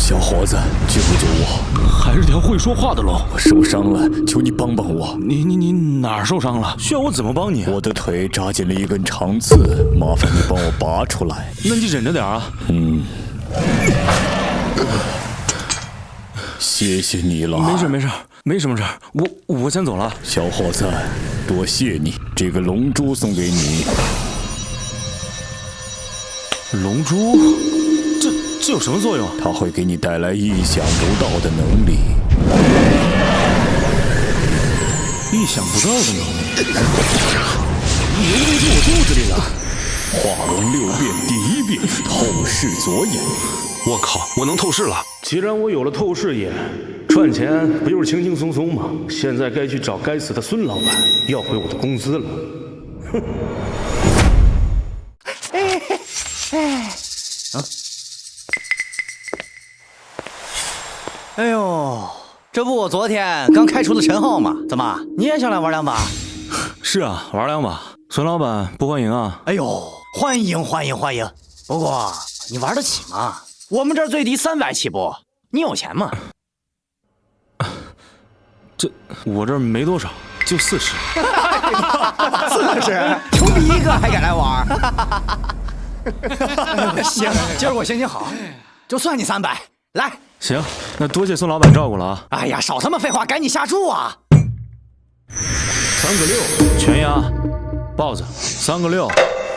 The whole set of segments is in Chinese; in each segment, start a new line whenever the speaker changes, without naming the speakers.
小伙子，救救我！
还是条会说话的龙。
我受伤了，求你帮帮我。
你哪儿受伤了？需要我怎么帮你？
我的腿扎进了一根长刺，麻烦你帮我拔出来。
那你忍着点啊。
谢谢你了。
没事，没什么事。我先走了。
小伙子，多谢你，这个龙珠送给你。
龙珠？这有什么作用？
它会给你带来意想不到的能力。
意想不到的能力？龙珠进我肚子里了。
化龙6变第1变，透视左眼。
我靠，我能透视了！既然我有了透视眼，赚钱不就是轻轻松松吗？现在该去找该死的孙老板要回我的工资了。哼！
哎呦，这不我昨天刚开除的陈浩吗？怎么你也想来玩两把？
是啊，玩两把。孙老板不欢迎啊！
哎呦，欢迎！不过你玩得起吗？我们这儿最低300起步，你有钱吗？
我这儿没多少，就40。
40，穷逼一个还敢来玩？行，今儿我心情好，就算你300，来。
行，那多谢孙老板照顾了啊！
哎呀，少他妈废话，赶紧下注啊
！3个6，全压，豹子3个6。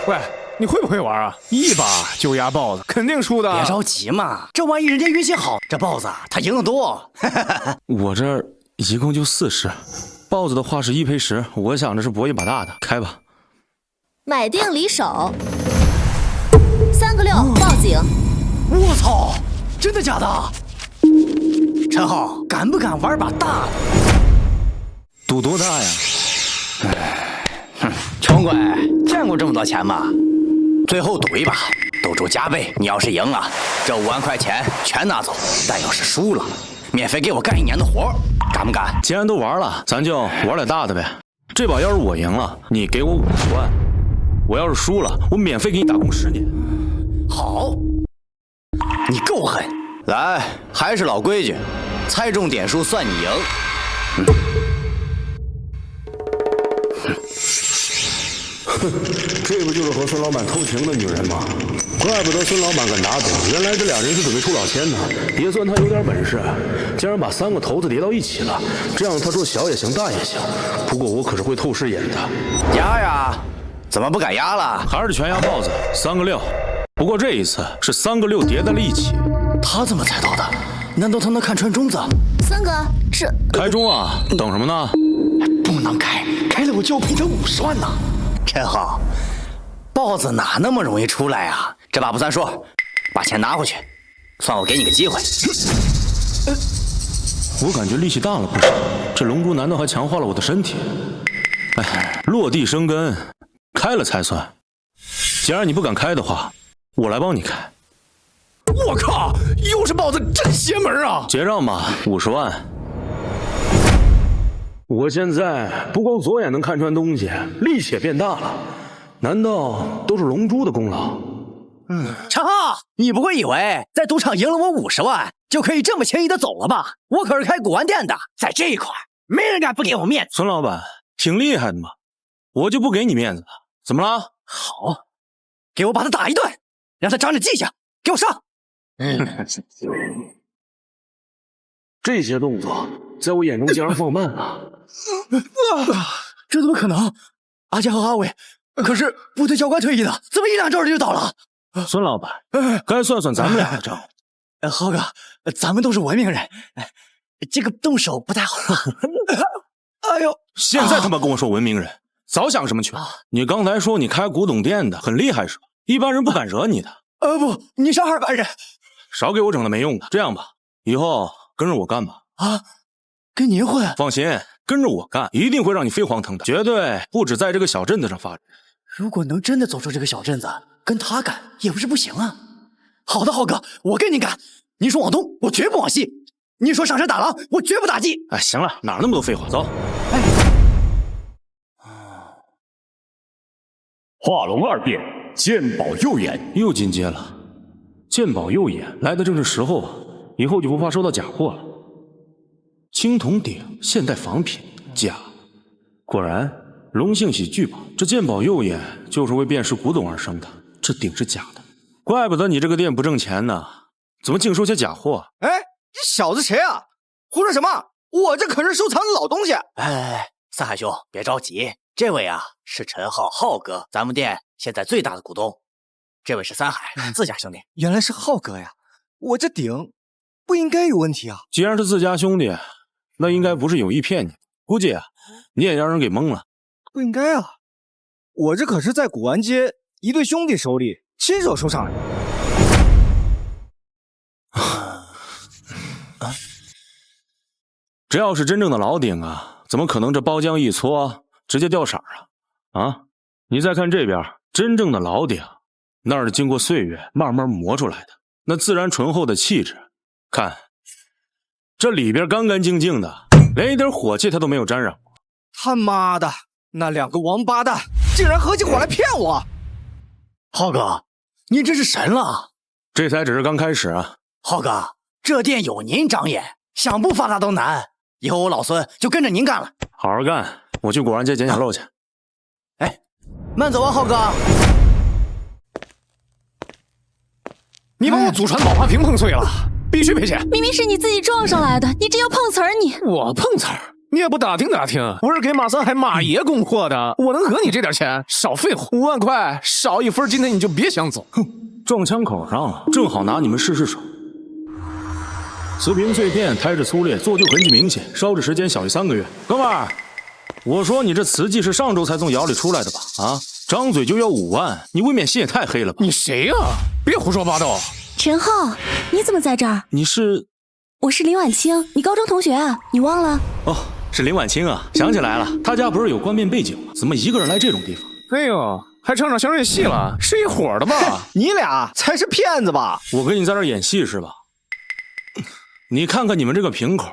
喂，你会不会玩啊？一把就压豹子，肯定输的。
别着急嘛，这万一人家运气好，这豹子他赢得多。
我这儿一共就40，豹子的话是1赔10，我想着是搏一把大的，开吧。
买定离手，3个6，报警。
我操，真的假的？陈浩，敢不敢玩把大的？
赌多大呀？
穷鬼，见过这么多钱吗？最后赌一把，赌注加倍。你要是赢了，这5万块钱全拿走；但要是输了，免费给我干1年的活，敢不敢？
既然都玩了，咱就玩点大的呗。这把要是我赢了，你给我50万；我要是输了，我免费给你打工10年。
好，你够狠！来，还是老规矩，猜中点数算你赢。
这不就是和孙老板偷情的女人吗？怪不得孙老板敢打赌，原来这俩人是准备出老千呢。也算他有点本事，竟然把3个头子叠到一起了。这样他说小也行，大也行。不过我可是会透视眼的。
压呀！怎么不敢压了？
还是全压豹子，3个6。不过这一次是3个6叠在了一起。
他怎么猜到的？难道他能看穿中子？
三哥，这
开中啊！等什么呢？
不能开，开了我就要赔他50万呢。陈浩，豹子哪那么容易出来啊？这把不算数，把钱拿回去，算我给你个机会。
我感觉力气大了不少，这龙珠难道还强化了我的身体？哎，落地生根，开了才算。既然你不敢开的话，我来帮你开。
我靠，又是豹子，真邪门啊！
结账吧，50万。我现在不光左眼能看穿东西，力气也变大了，难道都是龙珠的功劳？
陈浩，你不会以为在赌场赢了我50万就可以这么轻易的走了吧？我可是开古玩店的，在这一块没人敢不给我面子。
孙老板挺厉害的嘛，我就不给你面子了。怎么了？
好，给我把他打一顿，让他长点记性，给我上。
这些动作在我眼中竟然放慢了。
这怎么可能？阿佳和阿伟可是部队教官退役的，怎么1-2招就倒了？
孙老板，该算算咱们俩的账。
浩哥，咱们都是文明人，这个动手不太好吧？哎呦，
现在他妈跟我说文明人，早想什么去了？你刚才说你开古董店的，很厉害是吧？一般人不敢惹你的。
不，你是200人，
少给我整的没用的。这样吧，以后跟着我干吧。
啊，跟您混？
放心，跟着我干，一定会让你飞黄腾达，绝对不止在这个小镇子上发展。
如果能真的走出这个小镇子，跟他干也不是不行啊。好的，浩哥，我跟你干。你说往东，我绝不往西；你说上山打狼，我绝不打鸡。
哎，行了，哪那么多废话？走。
化龙2变，剑宝右眼。
又进阶了，剑宝右眼来的正是时候啊！以后就不怕收到假货了。青铜鼎，现代仿品，假。果然，龙姓喜聚宝，这鉴宝右眼就是为辨识古董而生的。这鼎是假的，怪不得你这个店不挣钱呢，怎么净收些假货？
哎，这小子谁啊？胡说什么？我这可是收藏的老东西。
哎，三海兄，别着急，这位啊是陈浩浩哥，咱们店现在最大的股东。这位是三海，自家兄弟。
原来是浩哥呀！我这鼎不应该有问题啊。
既然是自家兄弟，那应该不是有意骗你，估计你也让人给蒙了。
不应该啊！我这可是在古玩街一对兄弟手里亲手收上来的。
这要是真正的老鼎啊，怎么可能这包浆一搓直接掉色啊？你再看这边，真正的老鼎，那是经过岁月慢慢磨出来的，那自然醇厚的气质。看，这里边干干净净的，连一点火气它都没有沾染过。
他妈的，那两个王八蛋竟然合起伙来骗我！
浩哥，您真是神了！
这才只是刚开始啊。
浩哥，这店有您长眼，想不发达都难。以后我老孙就跟着您干了。
好好干，我去古玩街捡捡漏去。
哎，慢走啊，浩哥！
你把我祖传宝花瓶碰碎了，必须赔钱。
明明是你自己撞上来的，你这要碰瓷儿你！
我碰瓷儿？你也不打听打听，我是给马三海马爷供货的，我能讹你这点钱？少废话，5万块少一分，今天你就别想走。
哼，撞枪口上了，正好拿你们试试手。瓷瓶碎片，胎质粗劣，做旧痕迹明显，烧制时间小于3个月。哥们儿，我说你这瓷器是上周才从窑里出来的吧？啊，张嘴就要5万，你未免心也太黑了吧？
你谁呀？别胡说八道！
陈浩，你怎么在这儿？
你是？
我是林婉清，你高中同学啊，你忘了？
哦，是林婉清啊，想起来了，他家不是有官面背景吗？怎么一个人来这种地方？
哎呦，还唱上相声戏了，是一伙的吧？
你俩才是骗子吧？
我跟你在这儿演戏是吧？你看看你们这个瓶口，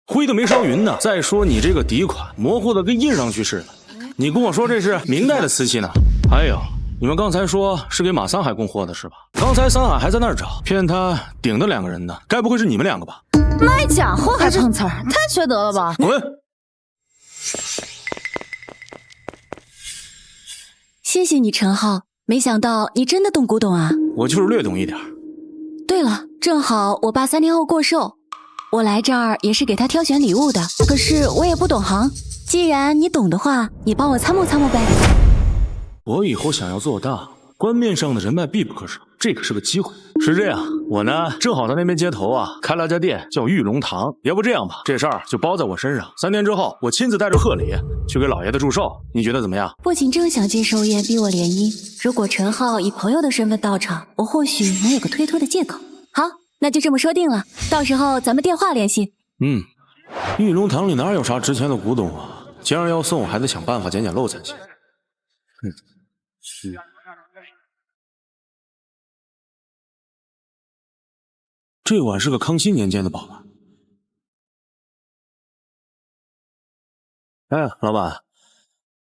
灰都没烧匀呢。再说你这个底款，模糊的跟印上去似的。你跟我说这是明代的瓷器呢？还有，你们刚才说是给马三海供货的是吧？刚才三海还在那儿找骗他顶的2个人呢，该不会是你们2个吧？
卖假货还碰瓷儿，太缺德了吧！
滚！
谢谢你，陈浩，没想到你真的懂古董啊！
我就是略懂一点。
对了，正好我爸3天后过寿，我来这儿也是给他挑选礼物的。可是我也不懂行，既然你懂的话，你帮我参谋参谋呗。
我以后想要做大，官面上的人脉必不可少，这可是个机会。是这样，我呢正好在那边街头啊开了家店，叫玉龙堂。要不这样吧，这事儿就包在我身上。3天之后，我亲自带着贺礼去给老爷子祝寿，你觉得怎么样？
不仅正想借寿宴逼我联姻，如果陈浩以朋友的身份到场，我或许能有个推脱的借口。好，那就这么说定了，到时候咱们电话联系。
玉龙堂里哪有啥值钱的古董啊？既然要送，还得想办法捡捡漏才行。这碗是个康熙年间的宝吧？哎，老板，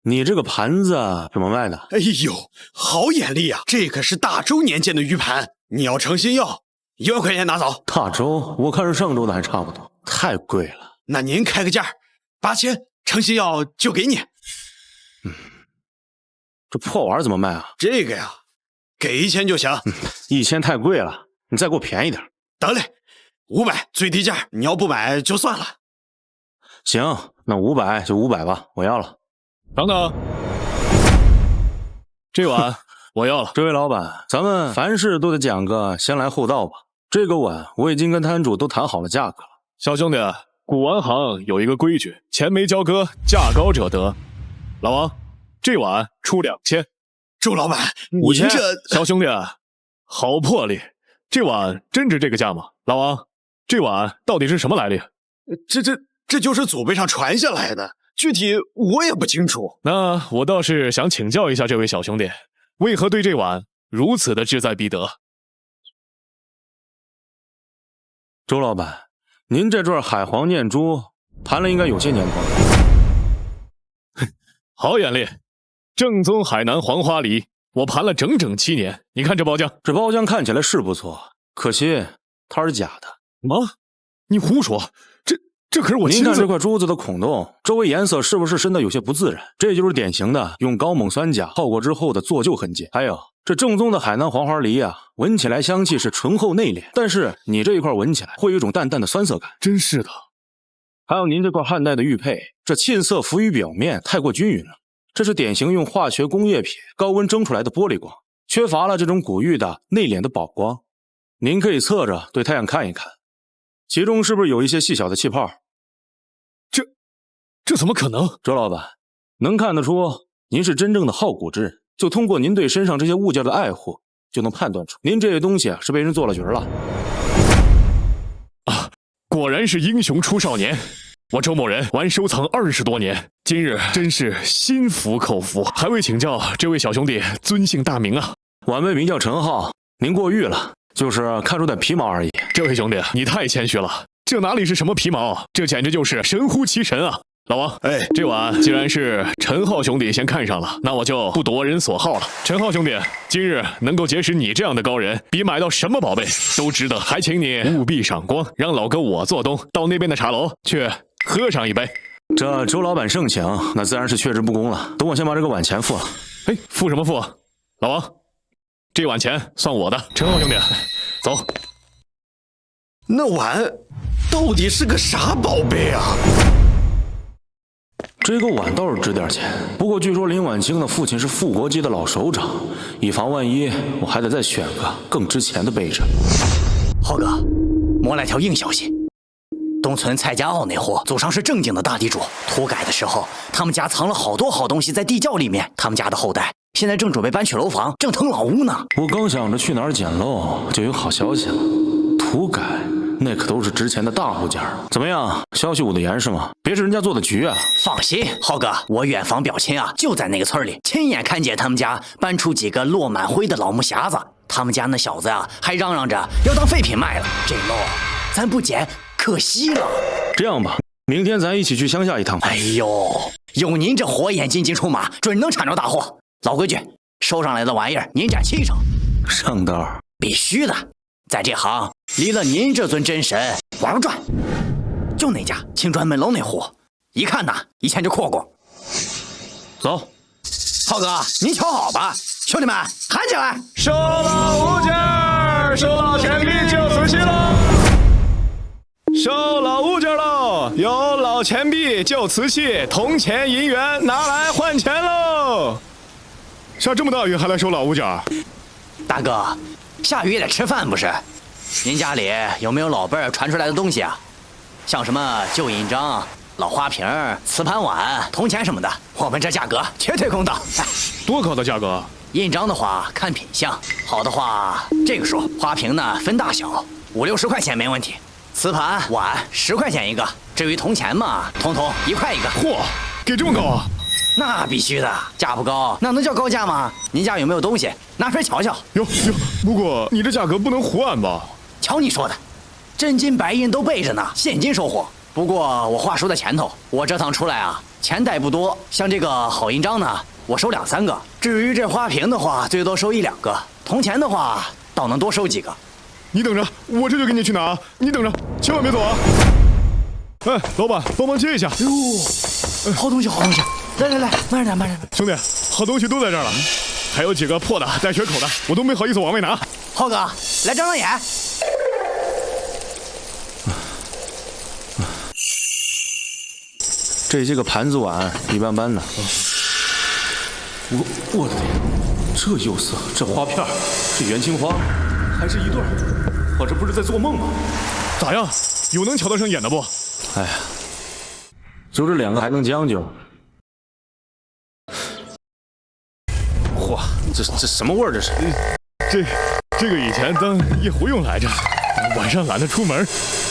你这个盘子怎么卖的？
哎呦，好眼力呀！这可是大周年间的玉盘，你要诚心要，1万块钱拿走。
大周，我看是上周的还差不多，太贵了。
那您开个价，8000，诚心要就给你。
这破玩怎么卖啊？
这个呀，给1000就行。
1000太贵了，你再给我便宜点。
得嘞，500最低价，你要不买就算了。
行，那500就500吧，我要了。
等等，这碗我要了。
这位老板，咱们凡事都得讲个先来后到吧。这个碗我已经跟摊主都谈好了价格了。
小兄弟，古玩行有一个规矩，钱没交割，价高者得。老王，这碗出2000。
周老板，您
5000
这
小兄弟，好魄力，这碗真值这个价吗？老王，这碗到底是什么来历？
这就是祖辈上传下来的，具体我也不清楚。
那我倒是想请教一下这位小兄弟，为何对这碗如此的志在必得？
周老板，您这串海皇念珠盘了应该有些年头了。
好眼力，正宗海南黄花梨，我盘了整整7年。你看这包浆，
这包浆看起来是不错，可惜它是假的。
什么？你胡说！这可是我亲自。
您看这块珠子的孔洞，周围颜色是不是深得有些不自然？这就是典型的用高锰酸钾泡过之后的做旧痕迹。还有这正宗的海南黄花梨啊，闻起来香气是醇厚内敛，但是你这一块闻起来会有一种淡淡的酸涩感。
真是的。
还有您这块汉代的玉佩，这沁色浮于表面，太过均匀了。这是典型用化学工业品高温蒸出来的玻璃光，缺乏了这种古玉的内敛的宝光。您可以侧着对太阳看一看，其中是不是有一些细小的气泡？
这怎么可能？
周老板，能看得出您是真正的好古之人，就通过您对身上这些物件的爱护，就能判断出您这些东西是被人做了局了。
啊，果然是英雄出少年。我周某人玩收藏20多年，今日真是心服口服，还未请教这位小兄弟尊姓大名啊？
晚辈名叫陈浩，您过誉了，就是看出点皮毛而已。
这位兄弟，你太谦虚了，这哪里是什么皮毛，这简直就是神乎其神啊！老王，
哎，
这碗既然是陈浩兄弟先看上了，那我就不夺人所好了。陈浩兄弟，今日能够结识你这样的高人，比买到什么宝贝都值得，还请你务必赏光，让老哥我做东到那边的茶楼去喝上一杯。
这周老板盛情，那自然是却之不恭了。等我先把这个碗钱付了。
哎，付什么付？老王，这碗钱算我的。陈浩兄弟，走。
那碗到底是个啥宝贝啊？
这个碗倒是值点钱，不过据说林婉清的父亲是副国级的老首长，以防万一，我还得再选个更值钱的备着。
浩哥，摸来条硬消息，东村蔡家坳那户祖上是正经的大地主，土改的时候他们家藏了好多好东西在地窖里面，他们家的后代现在正准备搬去楼房，正腾老屋呢。
我刚想着去哪儿捡漏，就有好消息了，土改那可都是值钱的大物件。怎么样，消息捂得严实吗？别是人家做的局啊！
放心，浩哥，我远房表亲啊，就在那个村里，亲眼看见他们家搬出几个落满灰的老木匣子。他们家那小子啊，还嚷嚷着要当废品卖了。这漏咱不捡，可惜了。
这样吧，明天咱一起去乡下一趟。
哎呦，有您这火眼金睛出马，准能铲着大货。老规矩，收上来的玩意儿您占70%。
上道
必须的，在这行离了您这尊真神玩不转。就那家青砖门楼那户，一看呐，以前就阔过。
走，
浩哥，您瞧好吧，兄弟们喊起来！
收老物件，收老钱币就此起喽！收老物件喽，有老钱币就瓷器，铜钱银元拿来换钱喽！下这么大雨还来收老物件？
大哥，下雨也得吃饭不是？您家里有没有老辈儿传出来的东西啊？像什么旧印章、老花瓶、瓷盘碗、铜钱什么的，我们这价格绝对公道。
多高的价格？
印章的话看品相，好的话这个数，花瓶呢分大小，50、60块钱没问题。瓷盘碗10块钱一个，至于铜钱嘛，统统1块一个。
嚯，给这么高啊？
那必须的，价不高，那能叫高价吗？您家有没有东西？拿出来瞧瞧。
有，不过你这价格不能胡按吧？
瞧你说的，真金白银都备着呢，现金收货。不过我话说在前头，我这趟出来啊，钱带不多，像这个好印章呢，我收2、3个。至于这花瓶的话，最多收1、2个。铜钱的话，倒能多收几个。
你等着，我这就给你去拿。你等着，千万别走啊！哎，老板，帮忙接一下。
哟，好东西，好东西！来，慢点。
兄弟，好东西都在这儿了，还有几个破的、带血口的，我都没好意思往外拿。
浩哥，来张眼。
这些个盘子碗一般般的。我的天，这釉色，这花片是元青花，还是一对？我这不是在做梦吗？
咋样？有能瞧得上眼的不？
哎呀，就这2个还能将就？嚯，这什么味儿？这是？
这个以前当夜壶用来着，晚上懒得出门。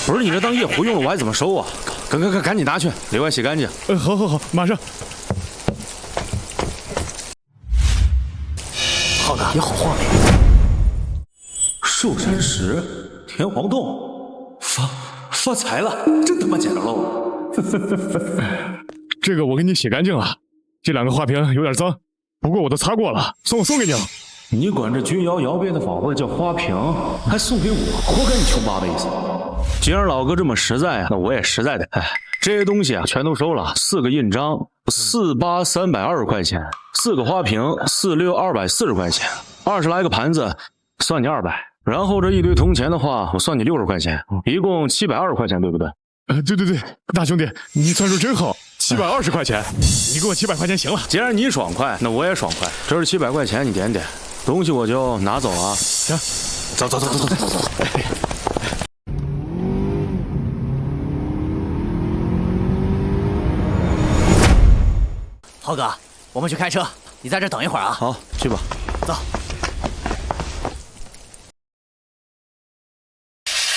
不是你这当夜壶用了，我还怎么收啊？赶紧拿去，里外洗干净。
好，马上。
浩哥，有好货没？
寿山石、田黄洞，发财了，真他妈捡着喽！
这个我给你洗干净了，这2个花瓶有点脏，不过我都擦过了，送给你了。
你管这钧窑窑边的宝贝叫花瓶，还送给我，活该你穷8辈子！既然老哥这么实在啊，那我也实在的。哎，这些东西啊，全都收了，4个印章，48 320块钱，4个花瓶，46 240块钱，20来个盘子，算你200。然后这一堆铜钱的话，我算你60块钱，一共720块钱，对不对？
对，大兄弟，你算数真好，720块钱，你给我700块钱行了。
既然你爽快，那我也爽快。这是700块钱，你点点，东西我就拿走了啊。
行，
走。
浩哥，我们去开车，你在这等一会儿啊。
好，去吧。
走。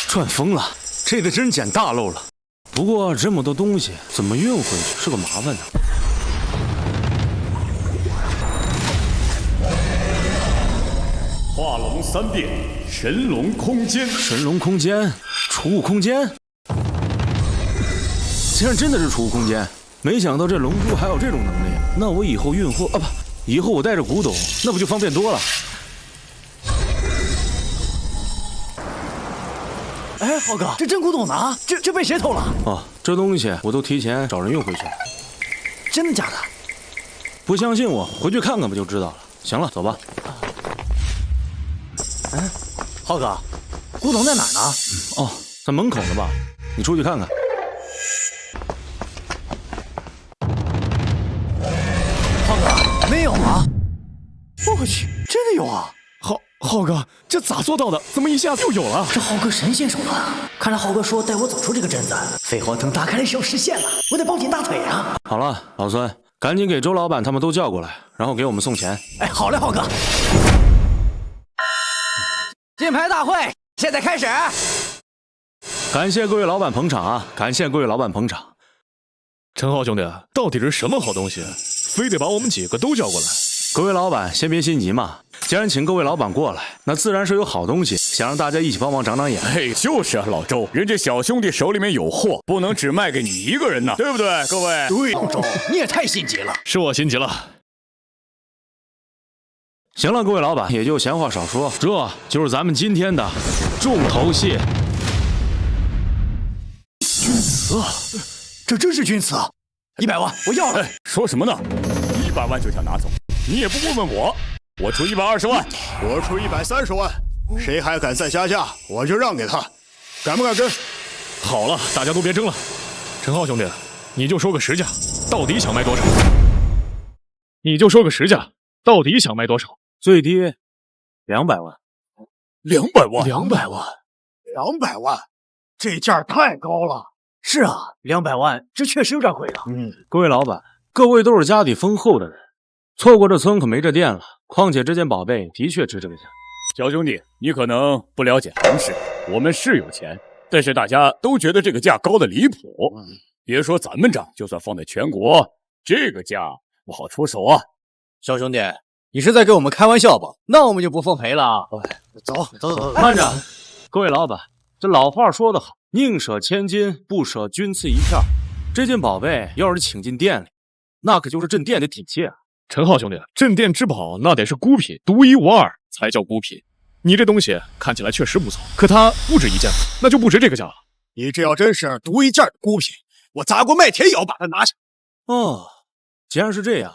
赚疯了，这个真捡大漏了。不过这么多东西怎么运回去是个麻烦呢。
化龙3变，神龙空间。
神龙空间，储物空间。竟然真的是储物空间，没想到这龙珠还有这种能力。那我以后运货啊不，以后我带着古董，那不就方便多了？
哎，浩哥，这真古董呢？这被谁偷了？
哦，这东西我都提前找人运回去了。
真的假的？
不相信我，回去看看不就知道了。行了，走吧。
浩哥，古董在哪儿呢？
哦，在门口呢吧？你出去看看。
浩哥，没有啊！我去，真的有啊！
浩哥，这咋做到的？怎么一下子又有了？
这浩哥神仙手段啊！看来浩哥说带我走出这个镇子，飞黄腾达看来是要实现了，我得抱紧大腿啊！
好了，老孙，赶紧给周老板他们都叫过来，然后给我们送钱。
哎，好嘞，浩哥。金牌大会现在开始。
感谢各位老板捧场啊！感谢各位老板捧场。
陈浩兄弟，到底是什么好东西，非得把我们几个都叫过来？
各位老板先别心急嘛，既然请各位老板过来，那自然是有好东西，想让大家一起帮忙长长眼。
嘿，就是啊，老周，人家小兄弟手里面有货，不能只卖给你一个人呐，对不对，各位？
对，老周，你也太心急了。
是我心急了。
行了，各位老板，也就闲话少说，这就是咱们今天的重头戏。
钧瓷啊，这真是钧瓷啊！100万，我要了。
哎，说什么呢？100万就想拿走？你也不问问我，我出120万，
我出130万，谁还敢再加价，我就让给他，敢不敢跟？
好了，大家都别争了。陈浩兄弟，你就说个实价，到底想卖多少？你就说个实价，到底想卖多少？
最低200万。
200万
200万
200万，这价太高了。
是啊，200万，这确实有点贵了。
各位老板，各位都是家底丰厚的人，错过这村可没这店了。况且这件宝贝的确值这个价。
小兄弟，你可能不了解行市，我们是有钱，但是大家都觉得这个价高的离谱。别说咱们这，就算放在全国，这个价不好出手啊。
小兄弟，你是在跟我们开玩笑吧？那我们就不奉陪了。走，
慢着，各位老板，这老话说得好，宁舍千金，不舍君赐一片。这件宝贝要是请进店里，那可就是镇店的底气啊。
陈浩兄弟，镇店之宝那得是孤品，独一无二才叫孤品。你这东西看起来确实不错，可它不止一件，那就不值这个价了。
你这要真是独一件的孤品，我砸锅卖铁也要把它拿下。
哦，既然是这样，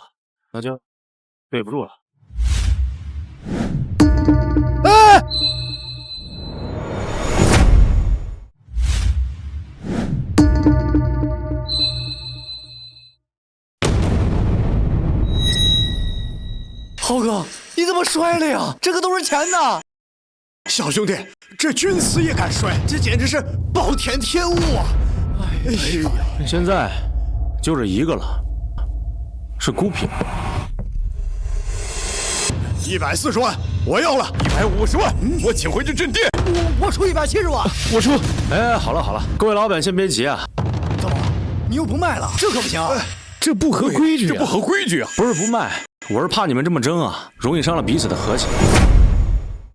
那就对不住了。
哎！
浩哥，你怎么摔了呀？这个都是钱呐！
小兄弟，这钧瓷也敢摔，这简直是暴殄天物啊！哎呀，
现在就这一个了，是孤品。
140万，我要了。
150万，我请回去镇店。
我出170万，
我出。
哎，好了，各位老板先别急啊。
怎么了？你又不卖了？这可不行。
这不合规矩，
这不合规矩啊！
不是不卖，我是怕你们这么争啊，容易伤了彼此的和气。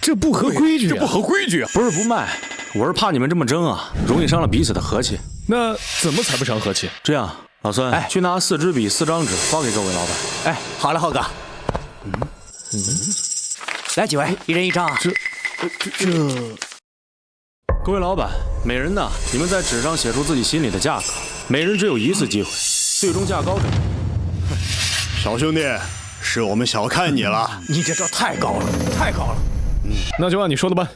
这不合规矩，
这不合规矩啊！
不是不卖，我是怕你们这么争啊，容易伤了彼此的和气。
那怎么才不伤和气？
这样，老孙，去拿4支笔、4张纸发给各位老板。
哎，好嘞，浩哥。来几位，一人1张啊。
各位老板，每人呢，你们在纸上写出自己心里的价格，每人只有一次机会，最终价高者。
小兄弟，是我们小看你了。
你这招太高了，太高了。
那就按你说的办。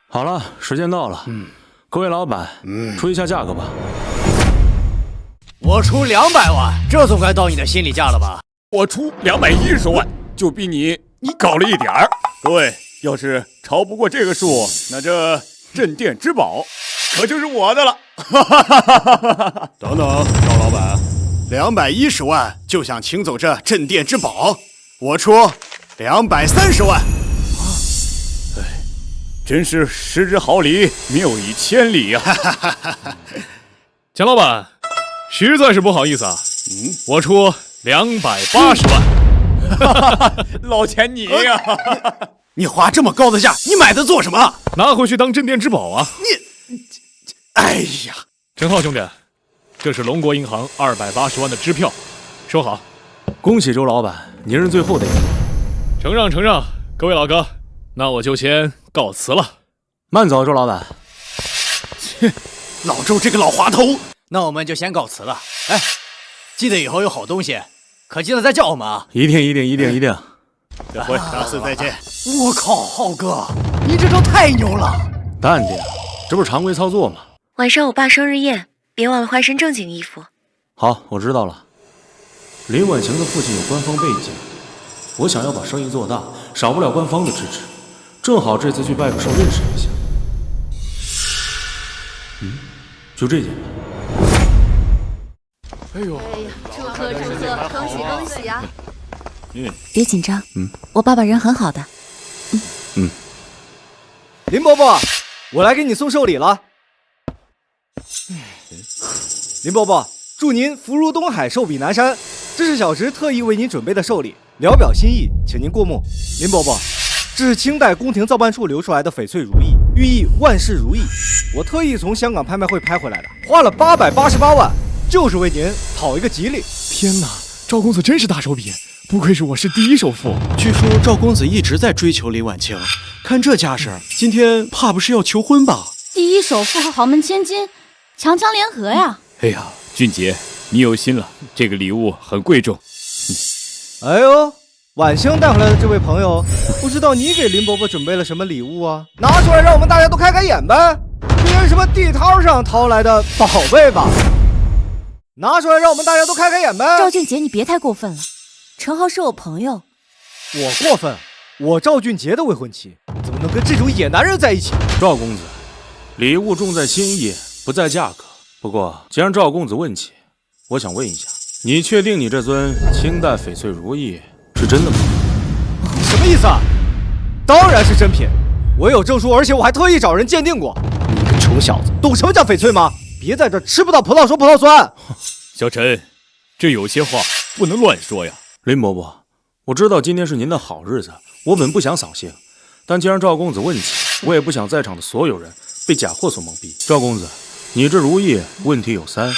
好了，时间到了。各位老板，出一下价格吧。
我出200万，这总该到你的心里价了吧？
我出210万，就比你高了一点儿。各位，要是超不过这个数，那这镇店之宝可就是我的了。
等等，赵老板，210万就想请走这镇店之宝，我出230万。
真是失之毫厘，谬以千里呀！
钱老板，实在是不好意思啊，我出280万。
老钱你呀，
你花这么高的价，你买它做什么？
拿回去当镇店之宝啊！
哎呀，
陈浩兄弟，这是龙国银行280万的支票，收好。
恭喜周老板，您是最后的一个。
承让承让，各位老哥，那我就先告辞了。
慢走，周老板。
老周这个老滑头。
那我们就先告辞了。哎，记得以后有好东西，可记得再叫我们啊！
一定。
这回
下次再见。
我靠，浩哥，你这招太牛了！
淡定，这不是常规操作吗？
晚上我爸生日宴，别忘了换身正经衣服。
好，我知道了。林婉晴的父亲有官方背景，我想要把生意做大，少不了官方的支持。正好这次去拜个寿认识一下。就这件吧。
哎呦，
祝贺，恭喜啊！
嗯，
别紧张，我爸爸人很好的。
林伯伯，我来给你送寿礼了。林伯伯，祝您福如东海，寿比南山。这是小侄特意为您准备的寿礼，聊表心意，请您过目。林伯伯，这是清代宫廷造办处流出来的翡翠如意，寓意万事如意。我特意从香港拍卖会拍回来的，花了888万，就是为您讨一个吉利。
天哪，赵公子真是大手笔，不愧是我市第一首富。
据说赵公子一直在追求林婉晴，看这架势，今天怕不是要求婚吧？
第一首富和豪门千金，强强联合呀！
哎呀，俊杰，你有心了，这个礼物很贵重。
哎呦，婉清带回来的这位朋友，不知道你给林伯伯准备了什么礼物啊？拿出来让我们大家都开开眼呗！别是什么地摊上掏来的宝贝吧？拿出来让我们大家都开开眼呗！
赵俊杰，你别太过分了，陈浩是我朋友。
我过分？我赵俊杰的未婚妻怎么能跟这种野男人在一起？
赵公子，礼物重在心意，不在价格。不过，既然赵公子问起，我想问一下，你确定你这尊清代翡翠如意是真的吗？
什么意思啊？当然是真品，我有证书，而且我还特意找人鉴定过。你个穷小子，懂什么叫翡翠吗？别在这吃不到葡萄说葡萄酸。
小陈，这有些话不能乱说呀。
林伯伯，我知道今天是您的好日子，我本不想扫兴，但既然赵公子问起，我也不想在场的所有人被假货所蒙蔽。赵公子，你这如意问题有3：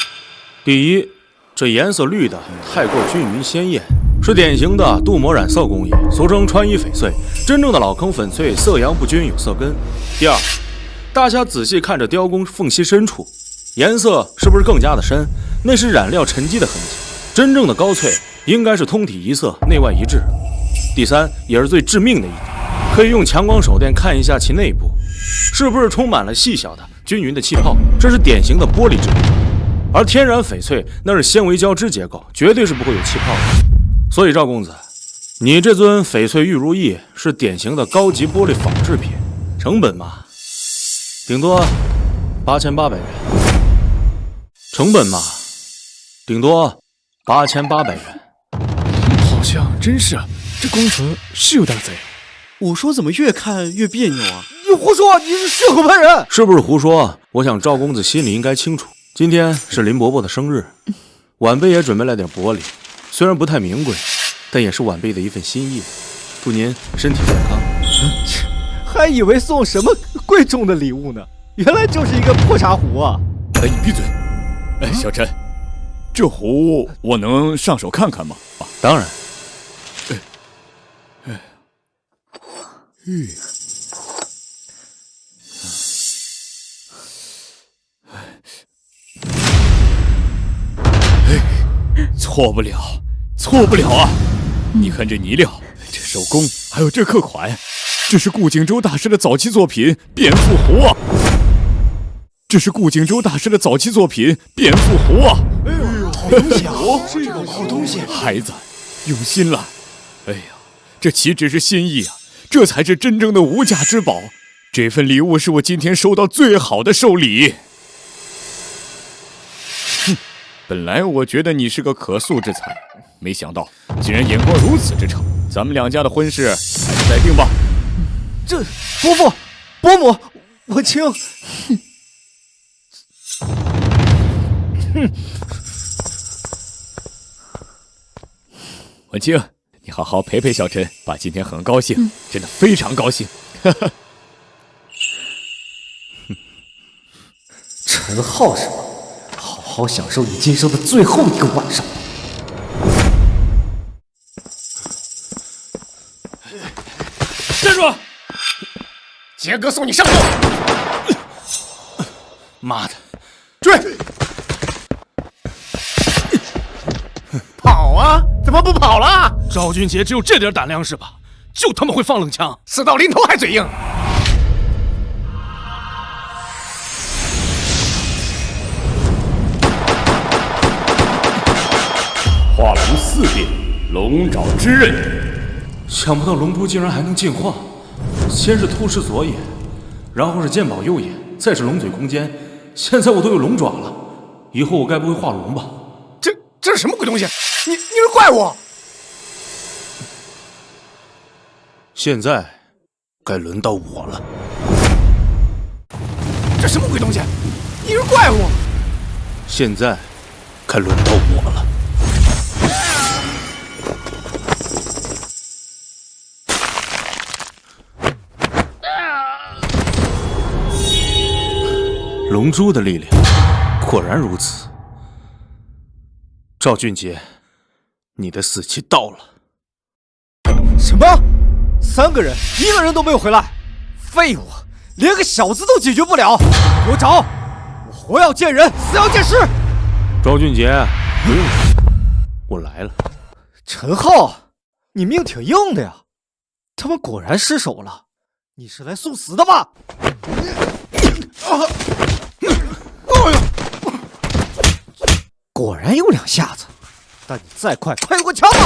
第一，这颜色绿的太过均匀鲜艳，是典型的镀膜染色工艺，俗称穿衣翡翠。真正的老坑粉翠色阳不均，有色根。第二，大家仔细看着雕工缝隙深处，颜色是不是更加的深？那是染料沉积的痕迹。真正的高翠应该是通体一色，内外一致。第三，也是最致命的一点，可以用强光手电看一下其内部，是不是充满了细小的均匀的气泡？这是典型的玻璃制品。而天然翡翠那是纤维胶织结构，绝对是不会有气泡的。所以赵公子，你这尊翡翠玉如意是典型的高级玻璃仿制品，成本嘛，顶多8800元。成本嘛，顶多8800元。
好像真是，这公子是有点贼。
我说怎么越看越别扭啊？
你胡说，你是血口喷人！
是不是胡说？我想赵公子心里应该清楚，今天是林伯伯的生日，晚辈也准备了点薄礼，虽然不太名贵，但也是晚辈的一份心意。祝您身体健康。
还以为送什么贵重的礼物呢，原来就是一个破茶壶啊！
哎，你闭嘴！哎，小陈，这壶我能上手看看吗？
当然。
错不了，错不了啊！你看这泥料，这手工，还有这刻款，这是顾景舟大师的早期作品《蝙蝠猴》啊！这是顾景舟大师的早期作品《蝙蝠猴》啊！
哎呦，好东西啊！这个好东西，
孩子用心了。哎呀，这岂止是心意啊，这才是真正的无价之宝。这份礼物是我今天收到最好的寿礼。哼，本来我觉得你是个可塑之才，没想到竟然眼光如此之长。咱们两家的婚事还是再定吧。
这伯父、伯母，我亲。
文清，你好好陪陪小陈，爸今天很高兴，真的非常高兴。
陈浩是吗？好好享受你今生的最后一个晚上。
站住！
杰哥送你上路。
妈的，
追！跑啊！怎么不跑了？
赵俊杰只有这点胆量是吧？就他妈会放冷枪，
死到临头还嘴硬。
化龙4变，龙爪之刃。
想不到龙珠竟然还能进化，先是透视左眼，然后是剑宝右眼，再是龙嘴空间，现在我都有龙爪了，以后我该不会化龙吧？
这是什么鬼东西？你是怪物？
现在该轮到我了。
这什么鬼东西？你是怪物？
现在该轮到我了。龙珠的力量果然如此。赵俊杰，你的死期到了。
什么？3个人，1个人都没有回来，废物，连个小子都解决不了，给我找！我活要见人，死要见尸。
赵俊杰，不用，我来了。
陈浩，你命挺硬的呀，他们果然失手了，你是来送死的吧？果然有2下子，但你再快，快给我枪吧！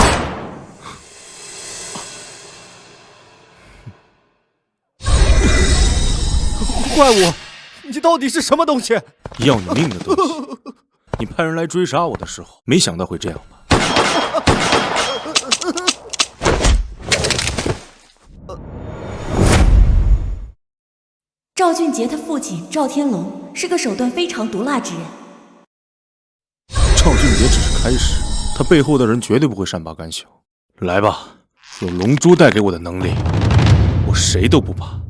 怪物，你到底是什么东西？
要你命的东西！你派人来追杀我的时候，没想到会这样吧？
赵俊杰他父亲赵天龙是个手段非常毒辣之人。
赵俊杰只是开始，他背后的人绝对不会善罢甘休。来吧，有龙珠带给我的能力，我谁都不怕。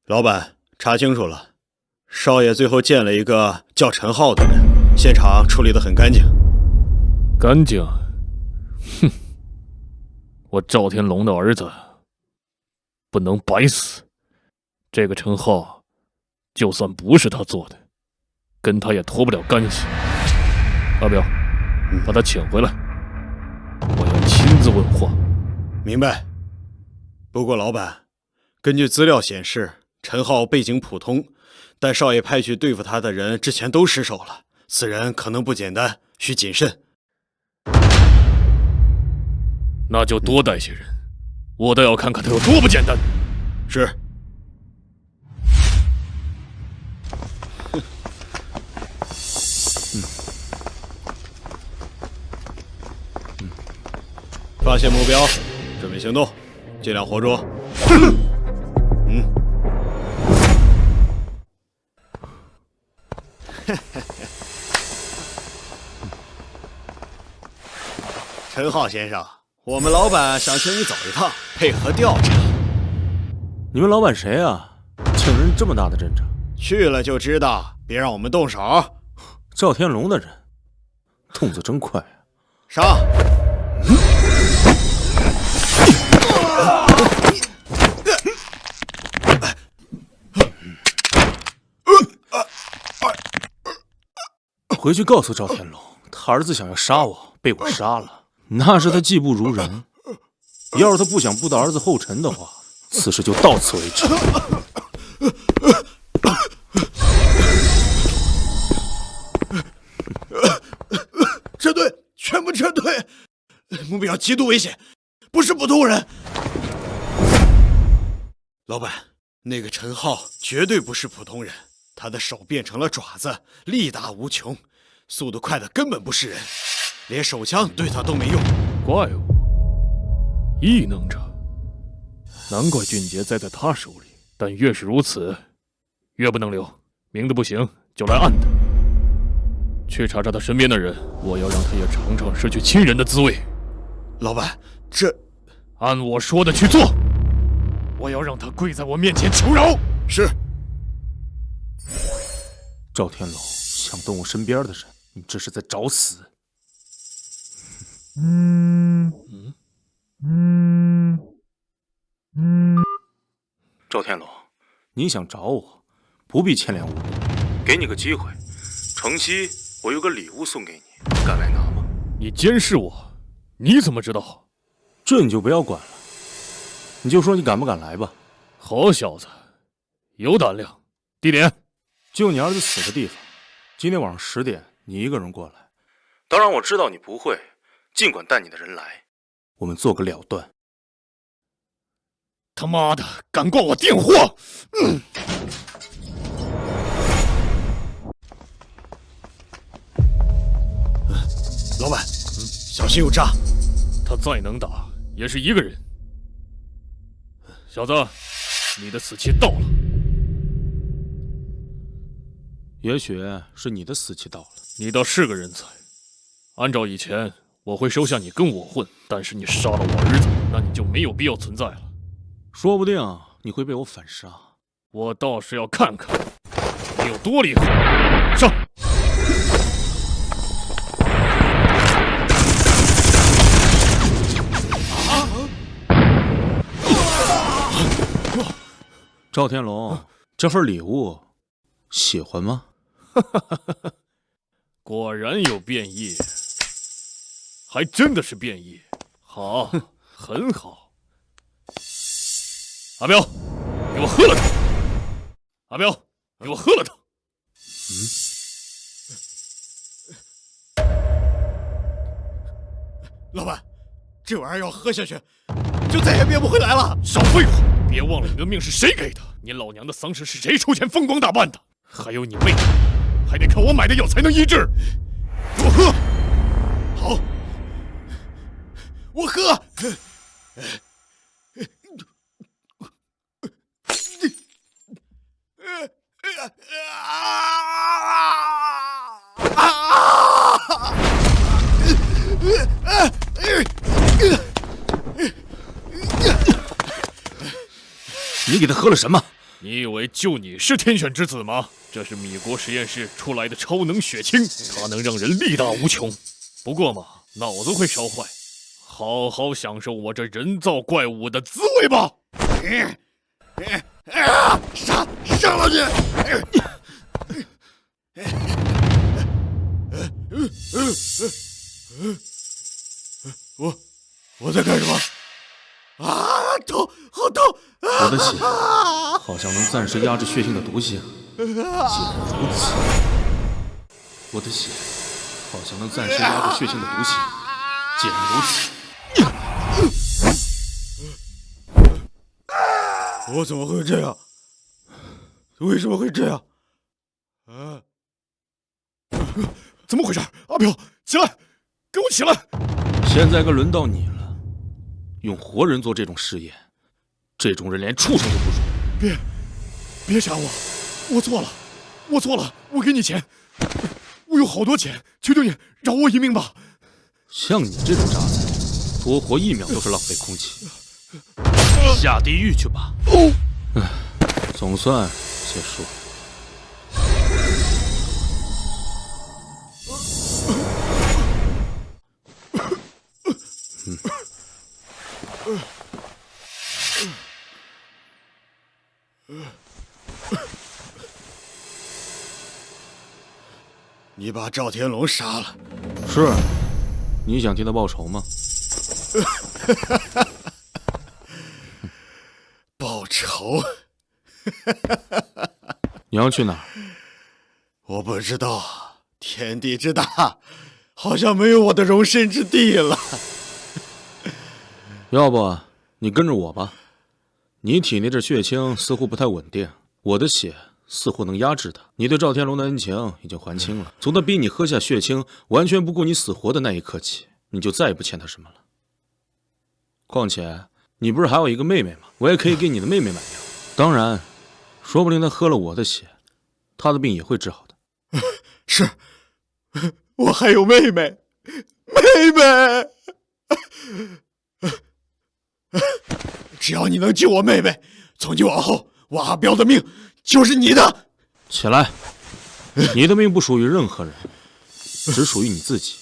老板，查清楚了，少爷最后见了一个叫陈浩的人，现场处理得很干净。
干净？哼！我赵天龙的儿子不能白死。这个陈浩，就算不是他做的，跟他也脱不了干系。阿彪，把他请回来，我要亲自问话。
明白。不过老板，根据资料显示，陈浩背景普通，但少爷派去对付他的人之前都失手了，此人可能不简单，需谨慎。
那就多带些人，我倒要看看他有多不简单。
是。发现目标，准备行动，尽量活捉。陈浩先生，我们老板想请你走一趟，配合调查。
你们老板谁啊？请人这么大的阵仗，
去了就知道，别让我们动手。
赵天龙的人动作真快啊！
上！
回去告诉赵天龙，他儿子想要杀我，被我杀了，那是他技不如人。要是他不想步到儿子后尘的话，此事就到此为止。
撤退，全部撤退！目标极度危险，不是普通人。老板，那个陈浩绝对不是普通人，他的手变成了爪子，力大无穷，速度快的根本不是人，连手枪对他都没用。
怪物，异能者，难怪俊杰栽在他手里。但越是如此，越不能留。明的不行，就来暗的。去查查他身边的人，我要让他也尝尝失去亲人的滋味。
老板，这……
按我说的去做。我要让他跪在我面前求饶。
是。
赵天龙想动我身边的人，你这是在找死。赵天龙，你想找我，不必牵连我，给你个机会，城西我有个礼物送给你，敢来拿吗？
你监视我，你怎么知道？
这你就不要管了，你就说你敢不敢来吧。
好小子，有胆量。地点
就你儿子死的地方，今天晚上10点，你一个人过来。当然我知道你不会，尽管带你的人来，我们做个了断。
他妈的，敢挂我电话！
老板，小心有诈。
他再能打，也是一个人。小子，你的死期到了。
也许是你的死期到了。
你倒是个人才。按照以前，我会收下你跟我混，但是你杀了我儿子，那你就没有必要存在了。
说不定你会被我反杀。
我倒是要看看你有多厉害。上！
赵天龙，这份礼物喜欢吗？
果然有变异，还真的是变异。好，很好。阿彪，给我喝了他！阿彪，给我喝了他！
老板，这玩意儿要喝下去，就再也变不回来了。
少废话！别忘了你的命是谁给的，你老娘的丧事是谁出钱风光大办的？还有你妹，还得靠我买的药才能医治。给我喝！
好，我喝。
你给他喝了什么？
你以为就你是天选之子吗？这是米国实验室出来的超能血清，它能让人力大无穷。不过嘛，脑子会烧坏。好好享受我这人造怪物的滋味吧！
杀了你！我在干什么？痛，好痛！
我的血好像能暂时压制血性的毒性。既然如此，我的血好像能暂时压制血性的毒性。既然如此，
我怎么会这样？为什么会这样？
怎么回事？阿彪，起来，给我起来！
现在该轮到你了。用活人做这种试验，这种人连畜生都不如。
别杀我！我错了，我给你钱，我有好多钱，求求你饶我一命吧！
像你这种渣子，多活1秒都是浪费空气。下地狱去吧！总算结束了。
你把赵天龙杀了，
是，你想替他报仇吗？
报仇？
你要去哪儿？
我不知道，天地之大，好像没有我的容身之地了。
要不你跟着我吧，你体内这血清似乎不太稳定，我的血似乎能压制它。你对赵天龙的恩情已经还清了，从他逼你喝下血清，完全不顾你死活的那一刻起，你就再也不欠他什么了。况且你不是还有一个妹妹吗？我也可以给你的妹妹买药。当然，说不定她喝了我的血，她的病也会治好的。
是，我还有妹妹，妹妹。只要你能救我妹妹，从今往后，我阿彪的命就是你的。
起来，你的命不属于任何人，只属于你自己。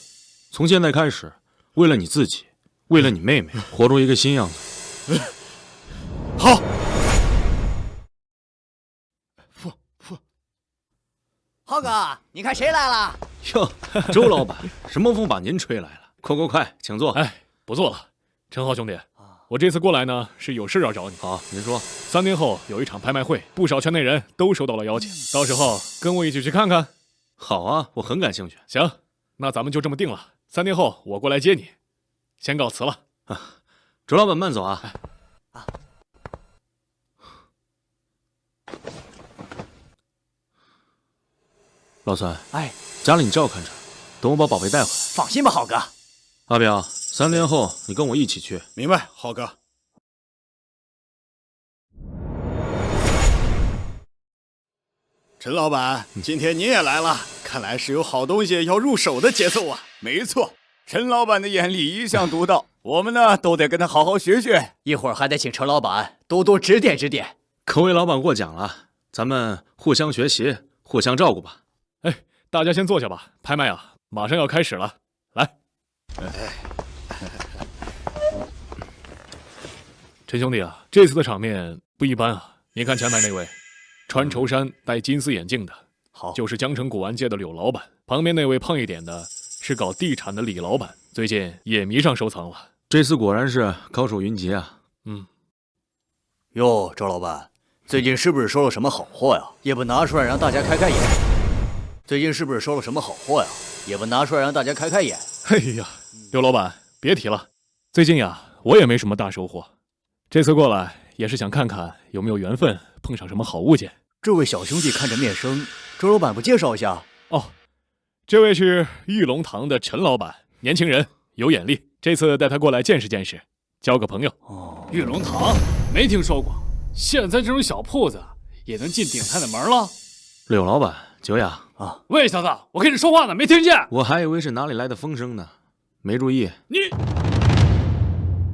从现在开始，为了你自己，为了你妹妹，活出一个新样子。
好。
浩哥，你看谁来了？
哟，周老板，什么风把您吹来了？快，请坐。
哎，不坐了，陈浩兄弟，我这次过来呢是有事要找你。
好，您说。
3天后有一场拍卖会，不少圈内人都收到了邀请，到时候跟我一起去看看。
好啊，我很感兴趣。
行，那咱们就这么定了。3天后我过来接你，先告辞了。
周老板慢走啊。老三，
哎，
家里你照看着，等我把宝贝带回来。
放心吧，浩哥。
阿彪，3天后你跟我一起去。
明白，浩哥。陈老板，今天你也来了，看来是有好东西要入手的节奏啊。
没错，陈老板的眼力一向独到，我们呢都得跟他好好学学。
一会儿还得请陈老板多多指点指点。
可为老板过奖了，咱们互相学习，互相照顾吧。
哎，大家先坐下吧，拍卖啊，马上要开始了。来，陈兄弟啊，这次的场面不一般啊！你看前排那位，穿绸衫、戴金丝眼镜的，
好，
就是江城古玩界的柳老板。旁边那位胖一点的，是搞地产的李老板，最近也迷上收藏了。
这次果然是高手云集啊！
哟，周老板，最近是不是收了什么好货呀？也不拿出来让大家开开眼。最近是不是收了什么好货呀？也不拿出来让大家开开眼。
哎呀，刘老板，别提了，最近呀，我也没什么大收获。这次过来也是想看看有没有缘分碰上什么好物件。
这位小兄弟看着面生，周老板不介绍一下？
哦，这位是玉龙堂的陈老板，年轻人，有眼力。这次带他过来见识见识，交个朋友。
哦，
玉龙堂没听说过，现在这种小铺子也能进鼎泰的门了？
柳老板，久仰
啊！
喂，小子，我跟你说话呢，没听见？
我还以为是哪里来的风声呢，没注意。
你，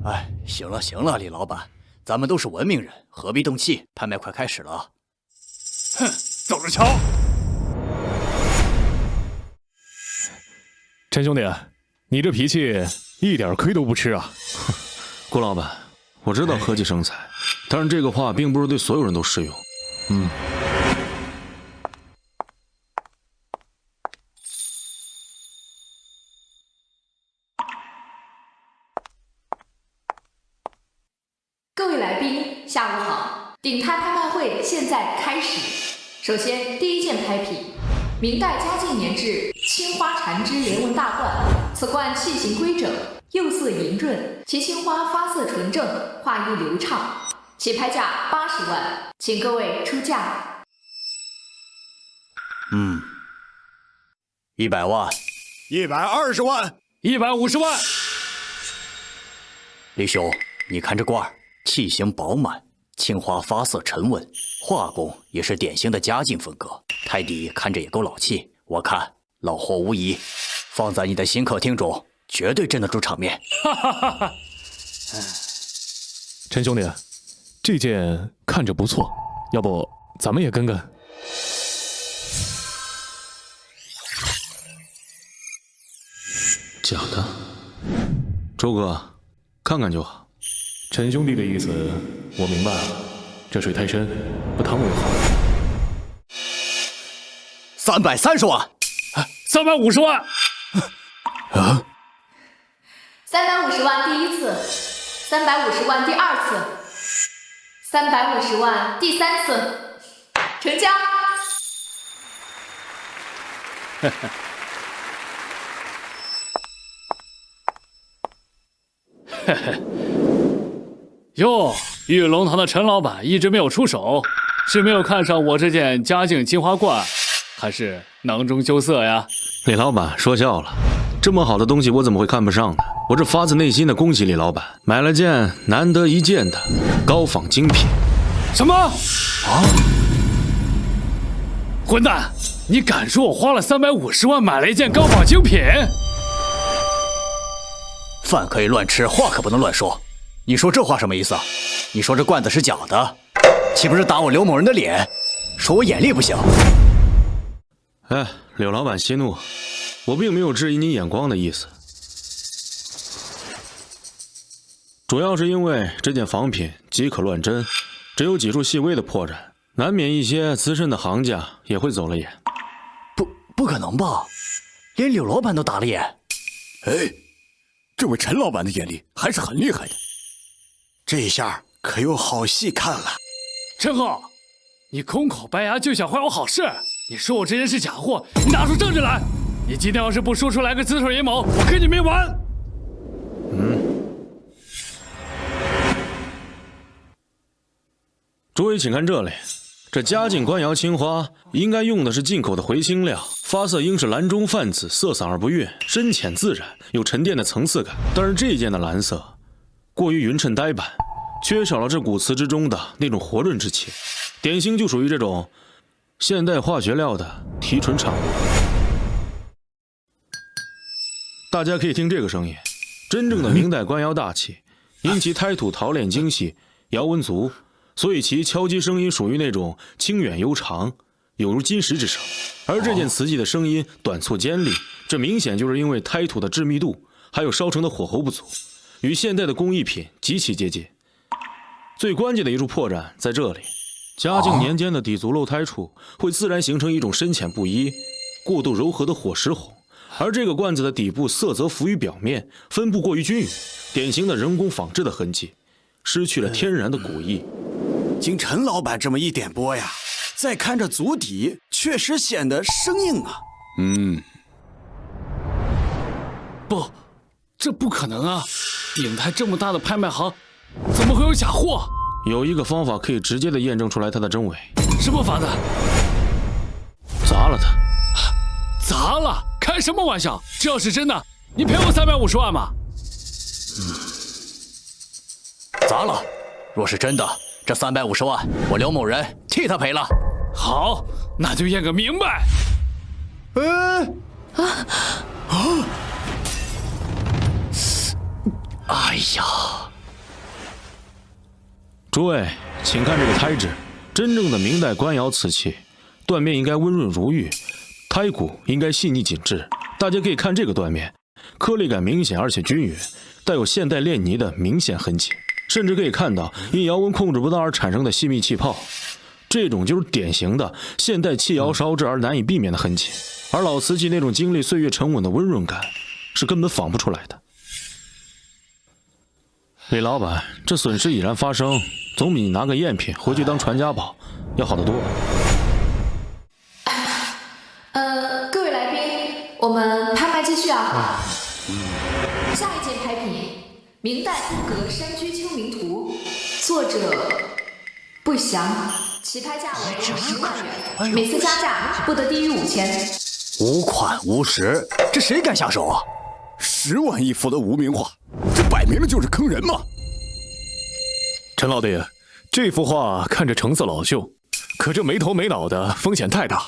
哎，行了，李老板，咱们都是文明人，何必动气？拍卖快开始了啊！
哼，走着瞧。
陈兄弟，你这脾气一点亏都不吃啊！
顾老板，我知道和气生财，但是这个话并不是对所有人都适用。
各位来宾，下午好！鼎泰拍卖会现在开始。首先，第一件拍品，明代嘉靖年制青花缠枝连纹大罐。此罐器形规整，釉色莹润，其青花发色纯正，画艺流畅，起拍价80万，请各位出价。
100万
，120万
，150万。
李兄，你看这罐儿。器型饱满，青花发色沉稳，画工也是典型的嘉靖风格，胎底看着也够老气，我看老货无疑，放在你的新客厅中，绝对镇得住场面。
陈兄弟，这件看着不错，要不咱们也跟跟？
假的，周哥，看看就好。
陈兄弟的意思我明白了，这水太深，不趟为好。
330万
，350万。
啊
！350万第一次，350万第二次，350万第三次，成交。
嘿嘿，哟，玉龙堂的陈老板一直没有出手，是没有看上我这件嘉靖金花冠，还是囊中羞涩呀？
李老板说笑了，这么好的东西我怎么会看不上呢？我这发自内心的恭喜李老板，买了件难得一见的高仿精品。
什么？啊！混蛋！你敢说我花了350万买了一件高仿精品？
饭可以乱吃，话可不能乱说。你说这话什么意思啊？你说这罐子是假的，岂不是打我刘某人的脸，说我眼力不行？
哎，柳老板息怒，我并没有质疑你眼光的意思，主要是因为这件仿品极可乱真，只有几处细微的破绽，难免一些资深的行家也会走了眼。
不可能吧？连柳老板都打了眼？
哎，这位陈老板的眼力还是很厉害的。
这一下可有好戏看了。
陈浩，你空口白牙就想坏我好事？你说我这件是假货，你拿出证据来！你今天要是不说出来个子丑寅卯，我跟你没完！
诸位请看这里，这嘉靖官窑青花应该用的是进口的回青料，发色应是蓝中泛紫，色散而不晕，深浅自然，有沉淀的层次感。但是这件的蓝色过于匀称呆板，缺少了这古瓷之中的那种活润之气，典型就属于这种现代化学料的提纯产物。大家可以听这个声音，真正的明代官窑大器，因其胎土陶炼精细，窑温足，所以其敲击声音属于那种清远悠长，有如金石之声。而这件瓷器的声音短促尖利，这明显就是因为胎土的致密度还有烧成的火候不足，与现代的工艺品极其接近。最关键的一处破绽在这里，嘉靖年间的底足漏胎处会自然形成一种深浅不一、过度柔和的火石红，而这个罐子的底部色泽浮于表面，分布过于均匀，典型的人工仿制的痕迹，失去了天然的古意。
经陈老板这么一点拨呀，再看这足底，确实显得生硬啊。
不，这不可能啊！鼎泰这么大的拍卖行，怎么会有假货？
有一个方法可以直接的验证出来它的真伪。
什么法子？
砸了它。
砸了？开什么玩笑！这要是真的，你赔我350万吗？
砸了。若是真的，这350万我刘某人替他赔了。
好，那就验个明白。
哎呀！
诸位，请看这个胎质，真正的明代官窑瓷器，断面应该温润如玉，胎骨应该细腻紧致。大家可以看这个断面，颗粒感明显而且均匀，带有现代炼泥的明显痕迹，甚至可以看到因窑温控制不当而产生的细密气泡，这种就是典型的现代弃窑烧制而难以避免的痕迹。而老瓷器那种经历岁月沉稳的温润感，是根本仿不出来的。李老板，这损失已然发生，总比你拿个赝品回去当传家宝要好得多。
各位来宾，我们拍卖继续啊。下一件拍品，明代风格山居秋明图，作者不详，起拍价为10万元，每次加价不得低于5000。
无款无实，这谁敢下手啊
？10万一幅的无名画，这摆明了就是坑人嘛！
陈老弟，这幅画看着成色老旧，可这没头没脑的风险太大，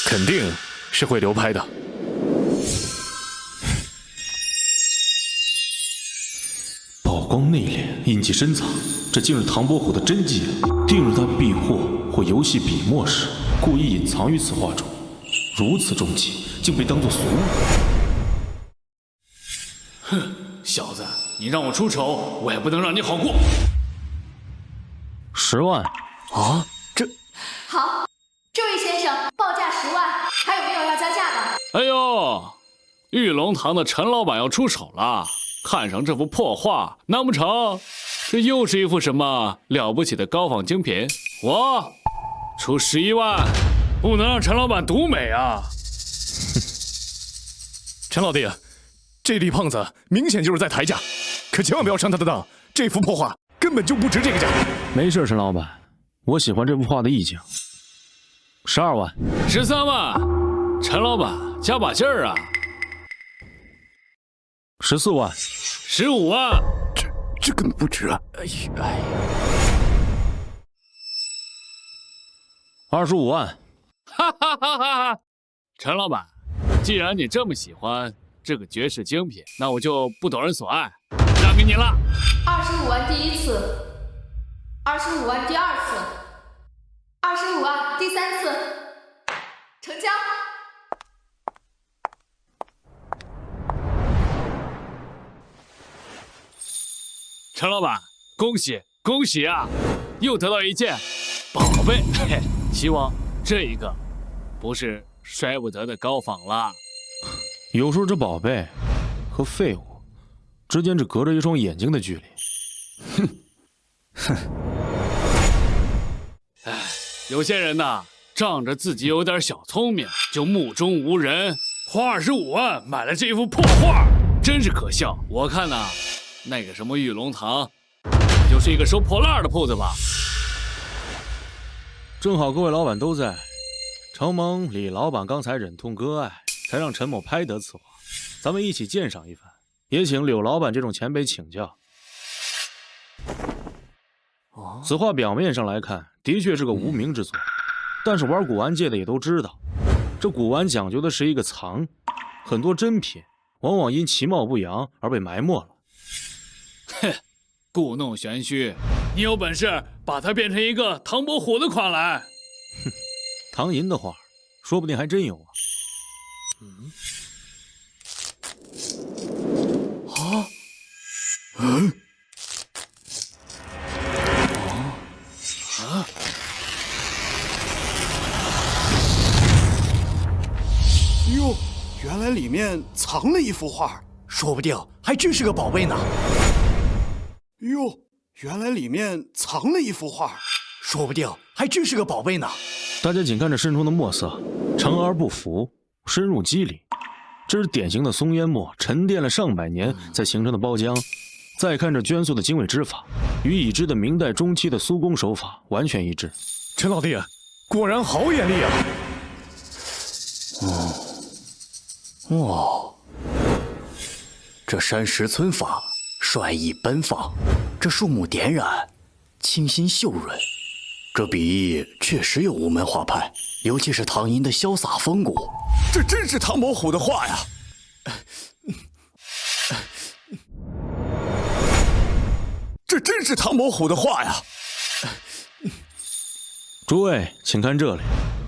肯定是会流拍的。
宝光内敛，印记深藏，这竟是唐伯虎的真迹，定是他避祸或游戏笔墨时，故意隐藏于此画中，如此重器竟被当作俗物。
哼，小子，你让我出手，我也不能让你好过。
10万
啊，这
好，这位先生报价10万，还有没有要加价的？
哎呦，玉龙堂的陈老板要出手了，看上这幅破画，难不成这又是一幅什么了不起的高仿精品？我出11万，不能让陈老板独美啊！
陈老弟，这李胖子明显就是在抬价，可千万不要上他的当，这幅破画根本就不值这个价。
没事，陈老板，我喜欢这幅画的意境。12万
，13万，陈老板加把劲儿啊
！14万
，15万，
这根本不值啊
！25万，
哈哈哈哈！陈老板，既然你这么喜欢这个绝世精品，那我就不夺人所爱，让给你了。
25万第一次，25万第二次，25万第3次，成交。
陈老板，恭喜恭喜啊！又得到一件宝贝，嘿，希望这一个不是摔不得的高仿了。
有时候这宝贝和废物之间只隔着一双眼睛的距离。
哼，哎，有些人呐，仗着自己有点小聪明，就目中无人，花25万买了这幅破画，真是可笑。我看呐，那个什么玉龙堂，就是一个收破烂的铺子吧。
正好各位老板都在，承蒙李老板刚才忍痛割爱，才让陈某拍得此画，咱们一起鉴赏一番，也请柳老板这种前辈请教。此画表面上来看，的确是个无名之作，但是玩古玩界的也都知道，这古玩讲究的是一个藏，很多珍品往往因其貌不扬而被埋没了。
哼，故弄玄虚，你有本事把它变成一个唐伯虎的款来。
哼，唐寅的画，说不定还真有啊。
哟，原来里面藏了一幅画，
说不定还真是个宝贝呢。
哟，原来里面藏了一幅画，
说不定还真是个宝贝呢。
大家仅看这深中的墨色，成而不浮，深入肌理，这是典型的松烟墨沉淀了上百年才形成的包浆。再看这绢素的精微织法，与已知的明代中期的苏工手法完全一致。
陈老弟，果然好眼力啊！
这山石皴法，率意奔放；这树木点染，清新秀润。这笔意确实有吴门画派，尤其是唐寅的潇洒风骨。
这真是唐伯虎的画呀！这真是唐伯虎的画呀！
诸位，请看这里，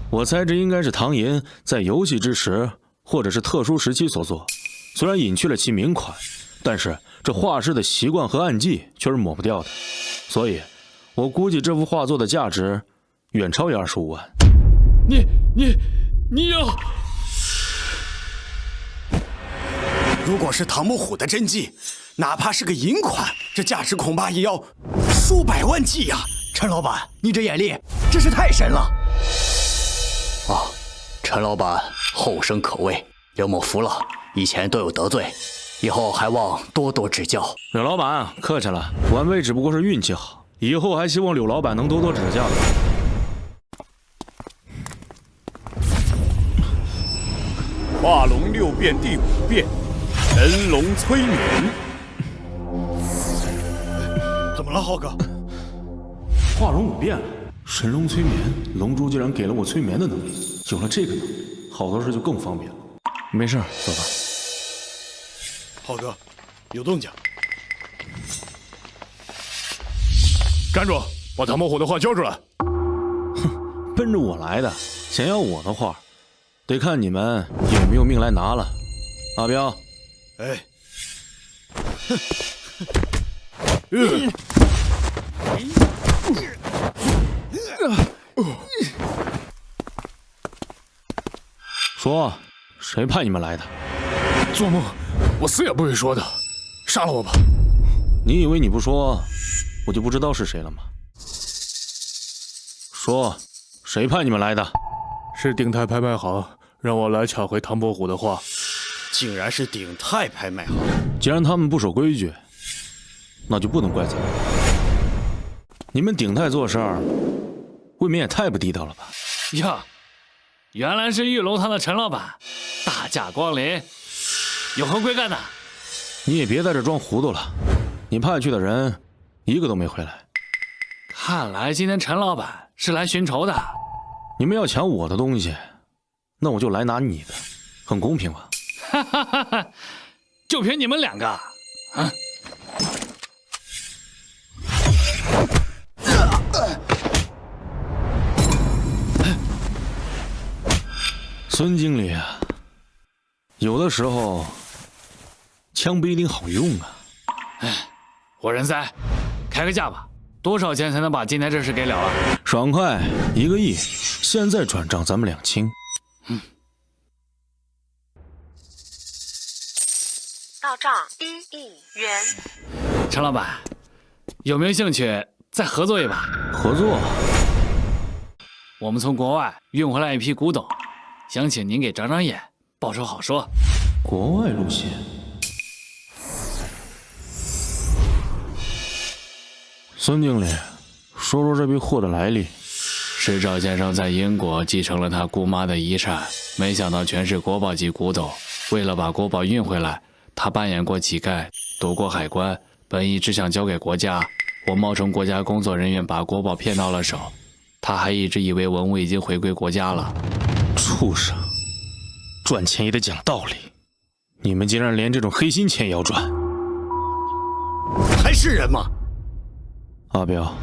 我猜这应该是唐寅在游戏之时或者是特殊时期所作。虽然隐去了其名款，但是这画师的习惯和案迹却是抹不掉的。所以，我估计这幅画作的价值远超于25万。
你要……
如果是唐伯虎的真迹，哪怕是个银款，这价值恐怕也要数百万计呀！陈老板，你这眼力真是太神了！啊，陈老板后生可畏，刘某服了，以前都有得罪，以后还望多多指教。
柳老板，客气了，晚辈只不过是运气好，以后还希望柳老板能多多指教。
画龙6变第5变，神龙催眠。
怎么了，浩哥？
画龙5变了，神龙催眠，龙珠竟然给了我催眠的能力。有了这个能力，好多事就更方便了。没事，走吧。
浩哥，有动静。
站住！把唐伯虎的画交出来！
哼，奔着我来的。想要我的话，得看你们有没有命来拿了。阿彪，
哎，
说，谁派你们来的？
做梦，我死也不会说的，杀了我吧！
你以为你不说，我就不知道是谁了吗？说，谁派你们来的？
是鼎泰拍卖行让我来抢回唐伯虎的画。
竟然是鼎泰拍卖行！
既然他们不守规矩，那就不能怪咱们。你们鼎泰做事儿，未免也太不地道了吧？
呀，原来是玉龙堂的陈老板，大驾光临，有何贵干的？
你也别在这装糊涂了，你派去的人一个都没回来。
看来今天陈老板是来寻仇的。
你们要抢我的东西，那我就来拿你的，很公平吧？
哈哈哈哈！就凭你们两个，啊！
孙经理啊，有的时候枪不一定好用啊。
哎，我人在，开个价吧，多少钱才能把今天这事给了了？
爽快1个亿，现在转账咱们2清。
到账1亿元。
陈老板，有没有兴趣再合作一把？
合作？
我们从国外运回来一批古董，想请您给长长眼，报酬好说。
国外路线？孙经理，说说这批货的来历。
是赵先生在英国继承了他姑妈的遗产，没想到全是国宝级古董。为了把国宝运回来，他扮演过乞丐，躲过海关，本意只想交给国家。我冒充国家工作人员把国宝骗到了手，他还一直以为文物已经回归国家了。
畜生，赚钱也得讲道理，你们竟然连这种黑心钱也要赚，
还是人吗？
阿彪，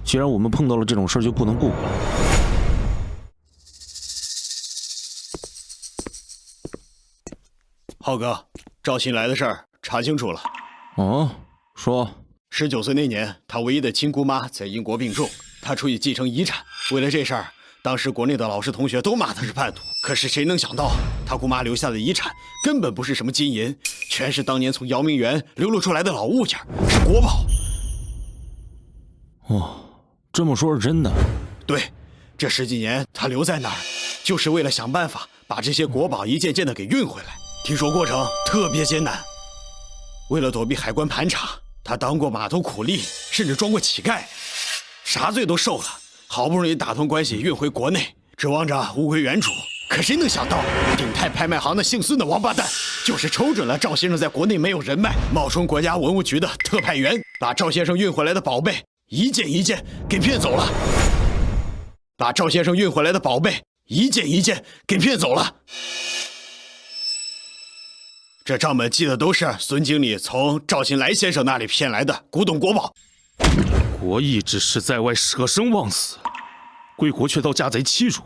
既然我们碰到了这种事儿，就不能不管。
浩哥，赵鑫来的事儿查清楚了。
哦，说
，19岁那年，他唯一的亲姑妈在英国病重，他出去继承遗产。为了这事儿，当时国内的老师同学都骂他是叛徒。可是谁能想到，他姑妈留下的遗产根本不是什么金银，全是当年从圆明园流露出来的老物件，是国宝。
哦，这么说是真的？
对，这10几年他留在那儿，就是为了想办法把这些国宝一件件的给运回来。听说过程特别艰难，为了躲避海关盘查，他当过码头苦力，甚至装过乞丐，啥罪都受了。好不容易打通关系运回国内，指望着物归原主。可谁能想到，鼎泰拍卖行那姓孙的王八蛋，就是瞅准了赵先生在国内没有人脉，冒充国家文物局的特派员，把赵先生运回来的宝贝一件一件给骗走了。把赵先生运回来的宝贝一件一件给骗走了。这账本记的都是孙经理从赵新来先生那里骗来的古董国宝。
国义之士在外舍生忘死，归国却遭家贼欺辱，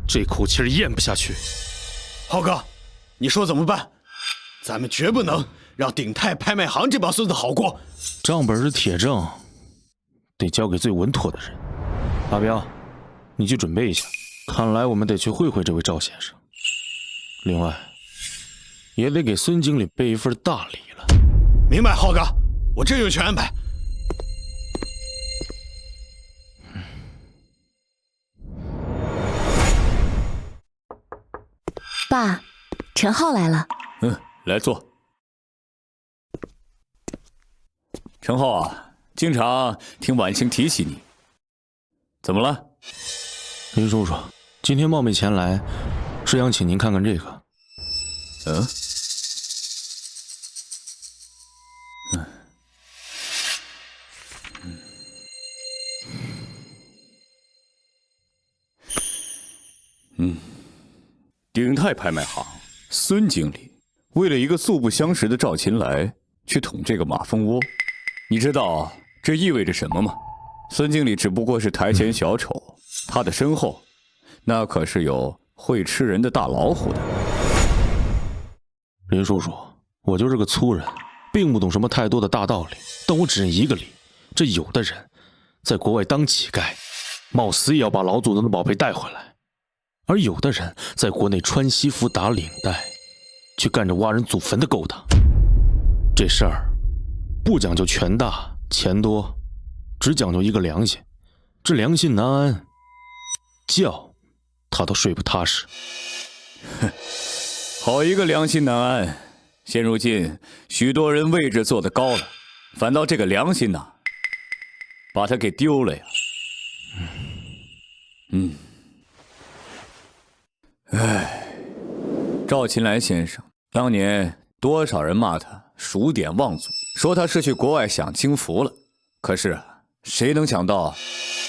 这口气儿咽不下去。
浩哥，你说怎么办？咱们绝不能让鼎泰拍卖行这帮孙子好过。
账本是铁证，得交给最稳妥的人。阿彪，你去准备一下，看来我们得去会会这位赵先生。另外，也得给孙经理备一份大礼了。
明白，浩哥，我这就去安排。
爸，陈浩来了。
来坐。陈浩啊，经常听婉清提起你，怎么了？
林叔叔，今天冒昧前来，是想请您看看这个。
鼎泰拍卖行孙经理为了一个素不相识的赵秦来去捅这个马蜂窝，你知道这意味着什么吗？孙经理只不过是台前小丑，他的身后，那可是有会吃人的大老虎的。
林叔叔，我就是个粗人，并不懂什么太多的大道理，但我只认一个理：这有的人在国外当乞丐，冒死也要把老祖宗的宝贝带回来；而有的人在国内穿西服打领带，去干着挖人祖坟的勾当。这事儿不讲究权大钱多，只讲究一个良心。这良心难安，觉他都睡不踏实。
哼，好一个良心难安！现如今许多人位置坐得高了，反倒这个良心呐，把他给丢了呀。赵秦来先生当年多少人骂他数典忘祖，说他是去国外享清福了。可是谁能想到，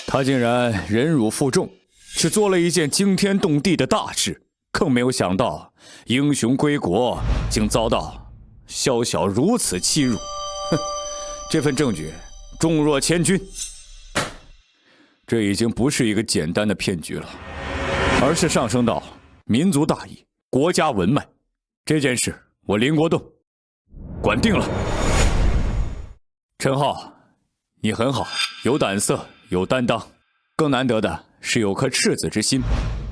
他竟然忍辱负重，去做了一件惊天动地的大事。更没有想到，英雄归国竟遭到宵小如此欺辱。哼，这份证据重若千钧。这已经不是一个简单的骗局了，而是上升到民族大义、国家文脉。这件事我林国栋管定了。陈浩，你很好，有胆色，有担当，更难得的是有颗赤子之心。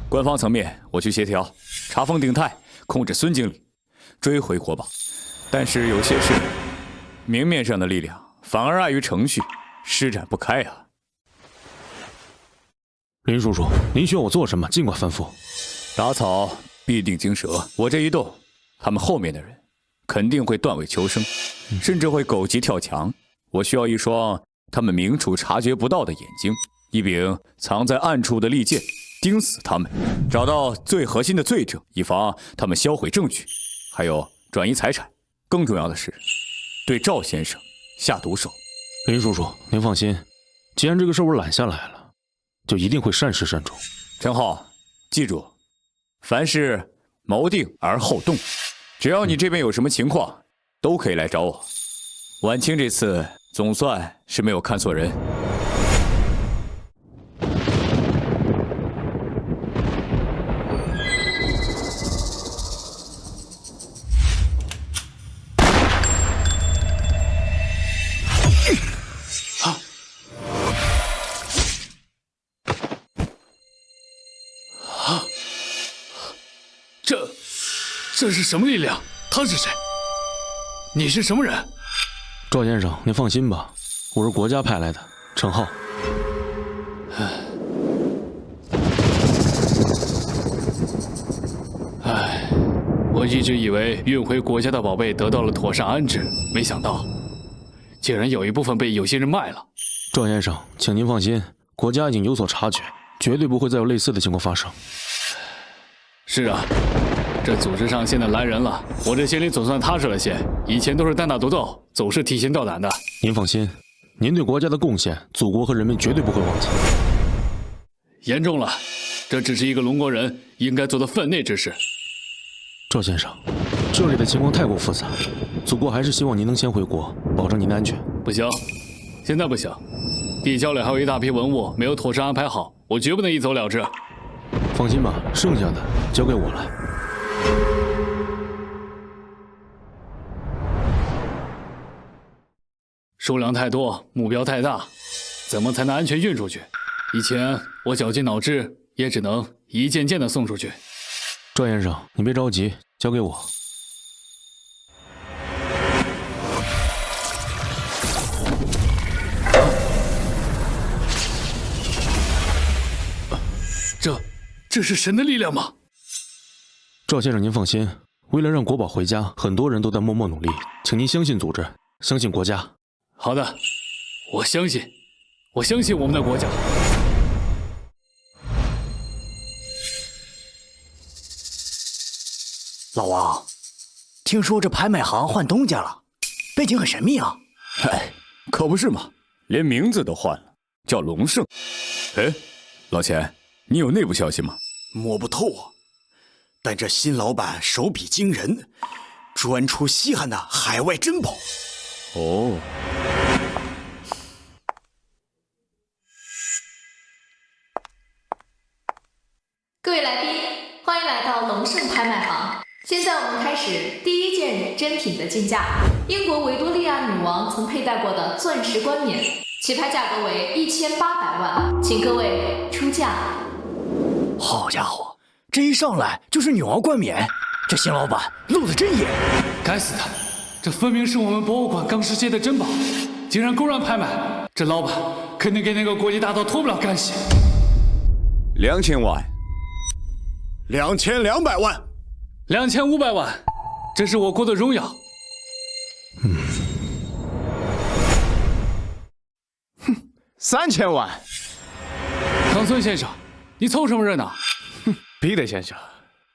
官方层面我去协调，查封鼎泰，控制孙经理，追回国宝。但是有些事，明面上的力量反而碍于程序，施展不开啊。
林叔叔，您需要我做什么，尽管吩咐。
打草必定惊蛇，我这一动，他们后面的人肯定会断尾求生，甚至会狗急跳墙。我需要一双他们明处察觉不到的眼睛，一柄藏在暗处的利剑，盯死他们，找到最核心的罪证，以防他们销毁证据，还有转移财产。更重要的是，对赵先生下毒手。
林叔叔，您放心，既然这个事我揽下来了，就一定会善始善终。
陈浩，记住，凡事谋定而后动，只要你这边有什么情况，都可以来找我。晚清这次总算是没有看错人。
这是什么力量？他是谁？你是什么人？
赵先生，您放心吧，我是国家派来的，陈浩。
我一直以为运回国家的宝贝得到了妥善安置，没想到竟然有一部分被有心人卖了。
赵先生，请您放心，国家已经有所察觉，绝对不会再有类似的情况发生。
是啊，这组织上现在来人了，我这心里总算踏实了些。以前都是单打独斗，总是提心吊胆的。
您放心，您对国家的贡献，祖国和人民绝对不会忘记。
严重了，这只是一个龙国人应该做的分内之事。
赵先生，这里的情况太过复杂，祖国还是希望您能先回国，保证您的安全。
不行，现在不行，地窖里还有一大批文物没有妥善安排好，我绝不能一走了之。
放心吧，剩下的交给我了。
数量太多，目标太大，怎么才能安全运出去？以前我绞尽脑汁，也只能一件件的送出去。
赵先生，你别着急，交给我。
这是神的力量吗？
赵先生，您放心，为了让国宝回家，很多人都在默默努力，请您相信组织，相信国家。
好的，我相信我们的国家。
老王，听说这拍卖行换东家了，背景很神秘啊。
哎，可不是嘛，连名字都换了，叫龙盛。哎，老钱，你有内部消息吗？
摸不透啊，但这新老板手笔惊人，专出稀罕的海外珍宝。
哦，
位来宾，欢迎来到龙盛拍卖行。现在我们开始第一件珍品的竞价。英国维多利亚女王曾佩戴过的钻石冠冕，起拍价格为1800万，请各位出价。
好家伙，这一上来就是女王冠冕，这新老板露得真野。
该死的，这分明是我们博物馆刚失窃的珍宝，竟然公然拍卖，这老板肯定跟那个国际大盗脱不了干系。
2000万
，2200万
，2500万，这是我国的荣耀。
3000万。
唐孙先生，你凑什么热闹？
彼得先生，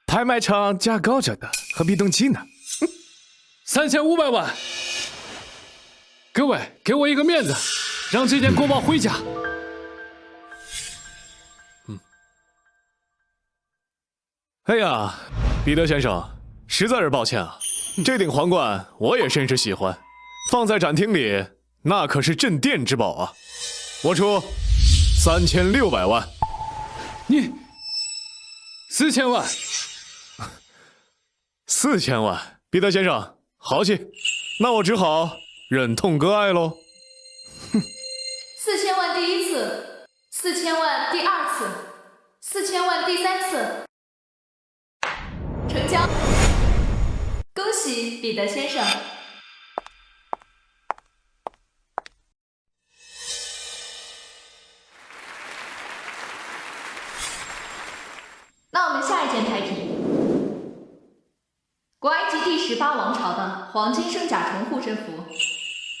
拍卖场价高着的，何必动气呢
？3500万。各位，给我一个面子，让这件国宝回家。
哎呀，彼得先生，实在是抱歉啊，这顶皇冠我也甚是喜欢，放在展厅里那可是镇店之宝啊！我出3600万。
你4000万
，4000万，彼得先生，豪气，那我只好忍痛割爱喽。
4000万第一次，4000万第二次，4000万第三次。成交，恭喜彼得先生。那我们下一件拍品，古埃及第18王朝的黄金圣甲虫护身符，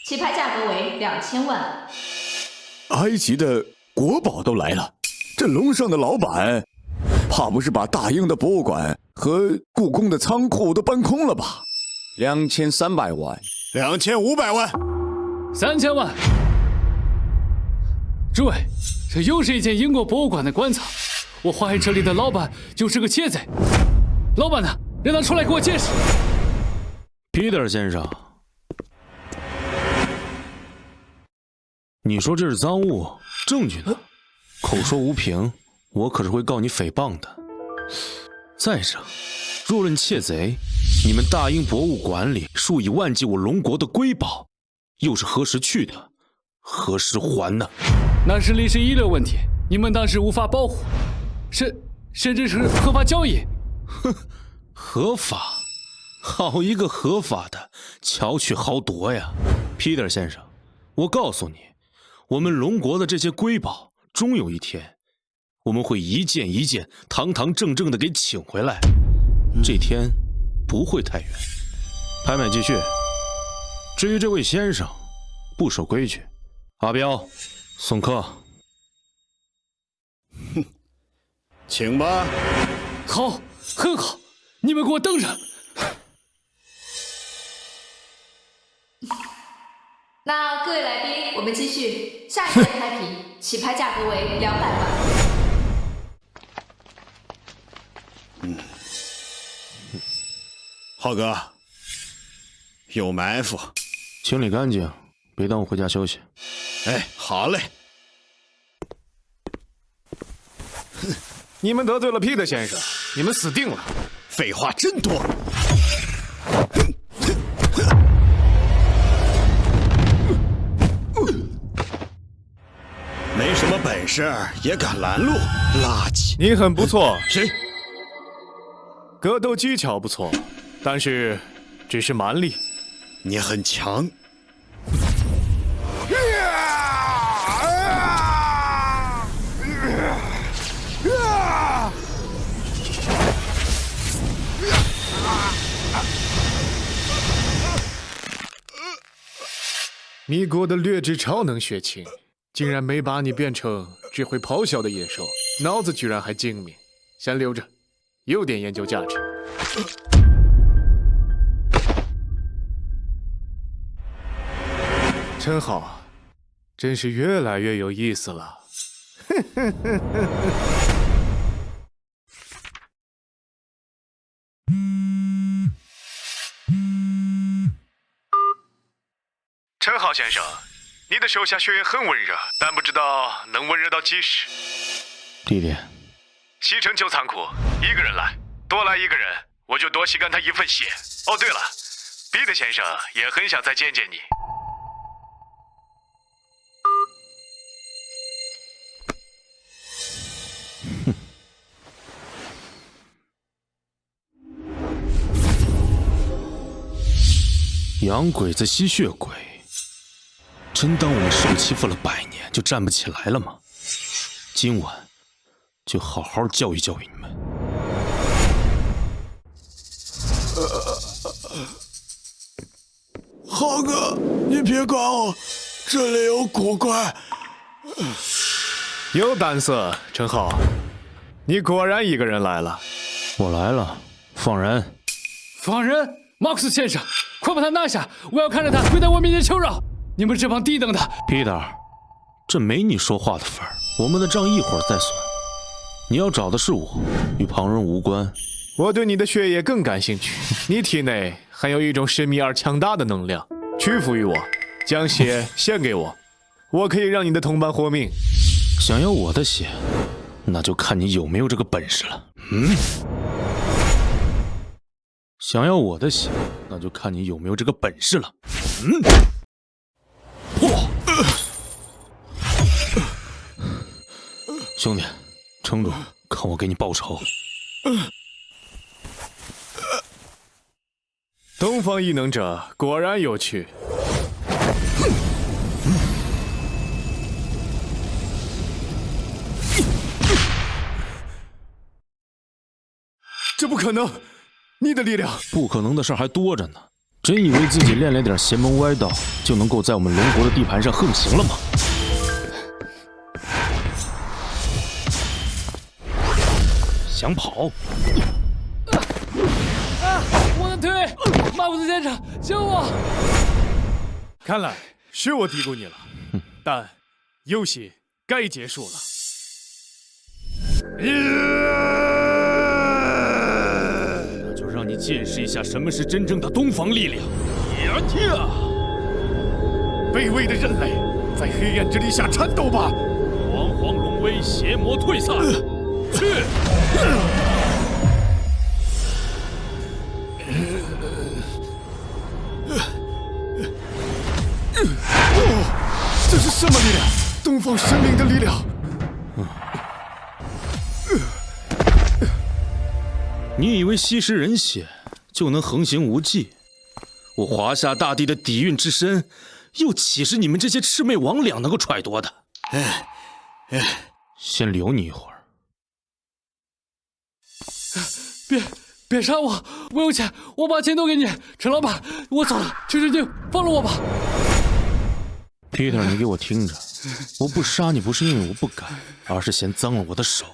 起拍价格为2000万。
埃及的国宝都来了，这龙盛的老板怕不是把大英的博物馆和故宫的仓库都搬空了吧？2300万
，2500万
，3000万。诸位，这又是一件英国博物馆的馆藏，我怀疑这里的老板就是个窃贼。老板呢？让他出来给我解释。
皮特先生，你说这是赃物，证据呢？口说无凭，我可是会告你诽谤的。再者，若论窃贼，你们大英博物馆里数以万计我龙国的瑰宝，又是何时去的？何时还呢？
那是历史遗留问题，你们当时无法保护，甚至是合法交易。
哼，合法？好一个合法的，巧取豪夺呀！Peter 先生，我告诉你，我们龙国的这些瑰宝，终有一天，我们会一件一件堂堂正正的给请回来。这天不会太远。拍卖继续。至于这位先生，不守规矩，阿彪，送客。
哼，请吧。
好，很好，你们给我等着。
那各位来宾，我们继续下一件拍品，起拍价格为200万。
浩哥，有埋伏，
清理干净，别耽误回家休息。
哎，好嘞。
你们得罪了皮特先生，你们死定了。
废话真多。没什么本事也敢拦路，垃圾！
你很不错，
谁？
格斗技巧不错，但是只是蛮力。
你很强。
米国的劣质超能血清，竟然没把你变成只会咆哮的野兽，脑子居然还精明，先留着，有点研究价值。真好，真是越来越有意思了。
陈浩先生，你的手下学员很温热，但不知道能温热到几时。
弟弟，
启程就残酷，一个人来，多来一个人，我就多吸干他一份血。哦，对了，彼得先生也很想再见见你。
洋鬼子吸血鬼，真当我们受欺负了100年就站不起来了吗？今晚就好好教育教育你们。
浩哥，你别管我，这里有古怪。
有胆色，陈浩，你果然一个人来了。
我来了，放人。
放人！马克思先生，快把他拿下！我要看着他跪在我面前求饶！你们这帮低等的
！Peter， 这没你说话的份儿，我们的账一会儿再算。你要找的是我，与旁人无关。
我对你的血液更感兴趣，你体内含有一种神秘而强大的能量，屈服于我，将血献给我，我可以让你的同伴活命。
想要我的血，那就看你有没有这个本事了。想要我的血，那就看你有没有这个本事了。兄弟，撑住，看我给你报仇。
东方异能者果然有趣。这不可能！你的力量，
不可能的事还多着呢。真以为自己练了点邪门歪道，就能够在我们龙国的地盘上横行了吗？想跑？
我的腿！马库斯先生，救我！
看来是我低估你了，但游戏该结束了。
那就让你见识一下什么是真正的东方力量。
卑微的人类，在黑暗之力下颤斗吧！
煌煌龙威，邪魔退散！去！
这是什么力量？东方神灵的力量！
你以为吸食人血就能横行无忌？我华夏大地的底蕴之深，又岂是你们这些魑魅魍魉能够揣度的？先留你一会儿。
别杀我！我有钱，我把钱都给你。陈老板，我走了，去神经，放了我吧。
Peter， 你给我听着，我不杀你不是因为我不敢，而是嫌脏了我的手。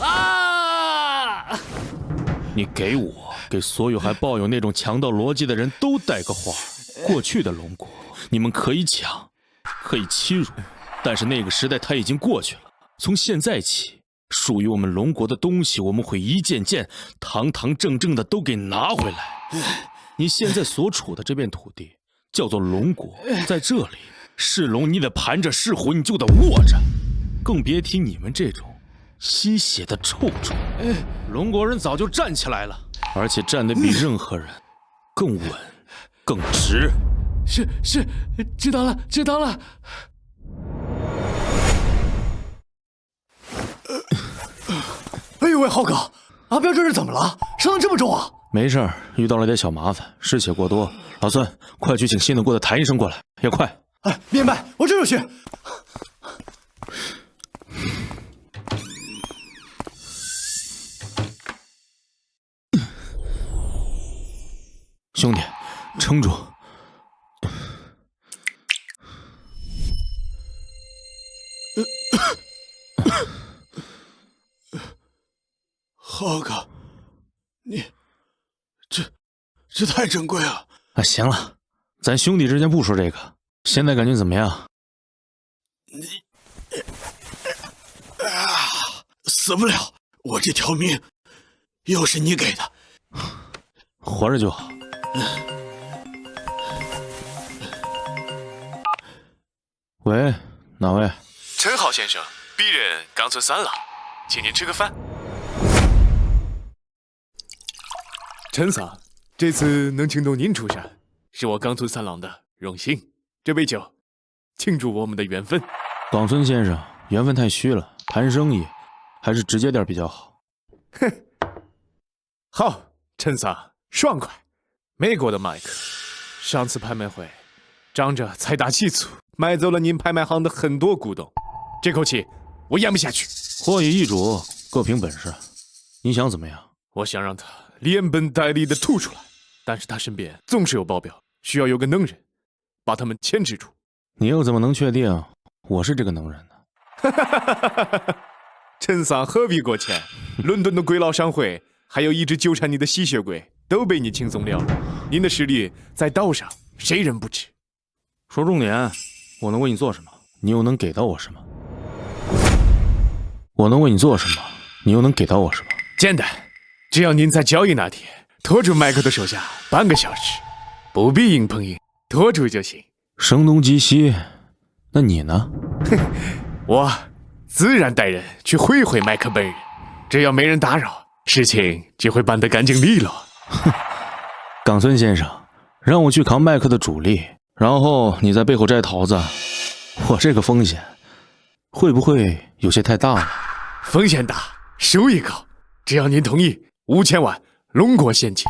啊！
你给我，给所有还抱有那种强盗逻辑的人都带个话：过去的龙国，你们可以抢，可以欺辱，但是那个时代它已经过去了。从现在起，属于我们龙国的东西，我们会一件件堂堂正正的都给拿回来。你现在所处的这片土地叫做龙国，在这里是龙你得盘着，是虎你就得卧着，更别提你们这种吸血的臭虫。龙国人早就站起来了，而且站得比任何人更稳更直。
是，知道了。
哎呦喂，浩哥，阿彪这是怎么了？伤得这么重啊？
没事儿，遇到了点小麻烦，失血过多。老孙，快去请信得过的谭医生过来，也快。
哎，明白，我这就去。
兄弟，撑住。
浩哥，你这太珍贵了。
啊，行了，咱兄弟之间不说这个。现在感觉怎么样？
死不了，我这条命又是你给的，
活着就好。喂，哪位？
陈浩先生，鄙人刚存3郎，请您吃个饭。陈桑，这次能请到您出山，是我冈村三郎的荣幸。这杯酒，庆祝我们的缘分。
冈村先生，缘分太虚了，谈生意还是直接点比较好。
哼，好，陈桑，爽快。美国的麦克，上次拍卖会，仗着财大气粗，买走了您拍卖行的很多古董。这口气我咽不下去。
货已易主，各凭本事。你想怎么样？
我想让他连本带利的吐出来，但是他身边总是有保镖，需要有个能人把他们牵制住。
你又怎么能确定我是这个能人呢？
陈桑何必过谦？伦敦的鬼佬商会，还有一直纠缠你的吸血鬼，都被你轻松了了。您的实力在道上，谁人不知？
说重点，我能为你做什么？你又能给到我什么？我能为你做什么？你又能给到我什么？
简单，只要您在交易那天拖住麦克的手下半个小时，不必硬碰硬，拖住就行。
声东击西，那你呢？
我自然带人去会会麦克本人，只要没人打扰，事情就会办得干净利落。
冈村先生，让我去扛麦克的主力，然后你在背后摘桃子，我这个风险会不会有些太大了？
风险大，收益高，只要您同意，5000万龙国现金，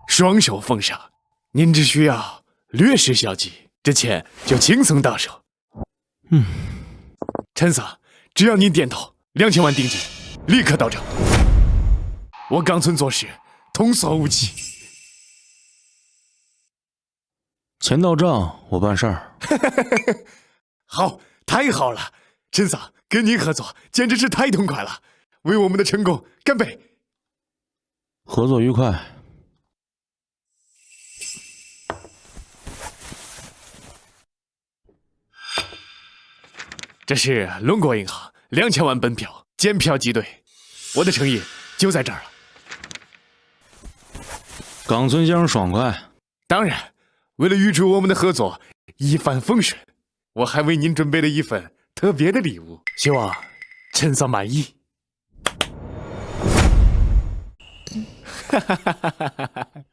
双手奉上。您只需要略施小计，这钱就轻松到手。陈桑，只要您点头，2000万定金，立刻到账。我冈村做事童叟无欺。
钱到账，我办事儿。
好，太好了，陈桑，跟您合作简直是太痛快了，为我们的成功干杯！
合作愉快。
这是龙国银行2000万本票，检票即兑，我的诚意就在这儿了。
冈村先生爽快。
当然，为了预祝我们的合作一帆风顺，我还为您准备了一份特别的礼物，希望陈桑满意。哈哈哈哈哈哈！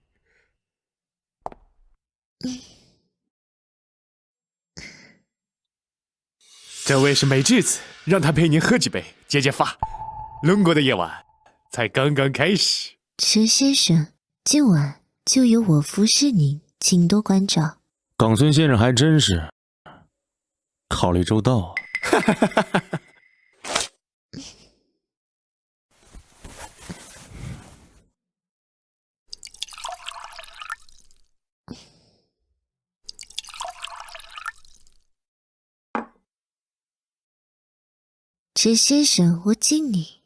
这位是美智子，让她陪您喝几杯，解解乏。龙国的夜晚才刚刚开始。
陈先生，今晚就由我服侍您，请多关照。
冈村先生还真是考虑周到啊！
陈先生，我敬你。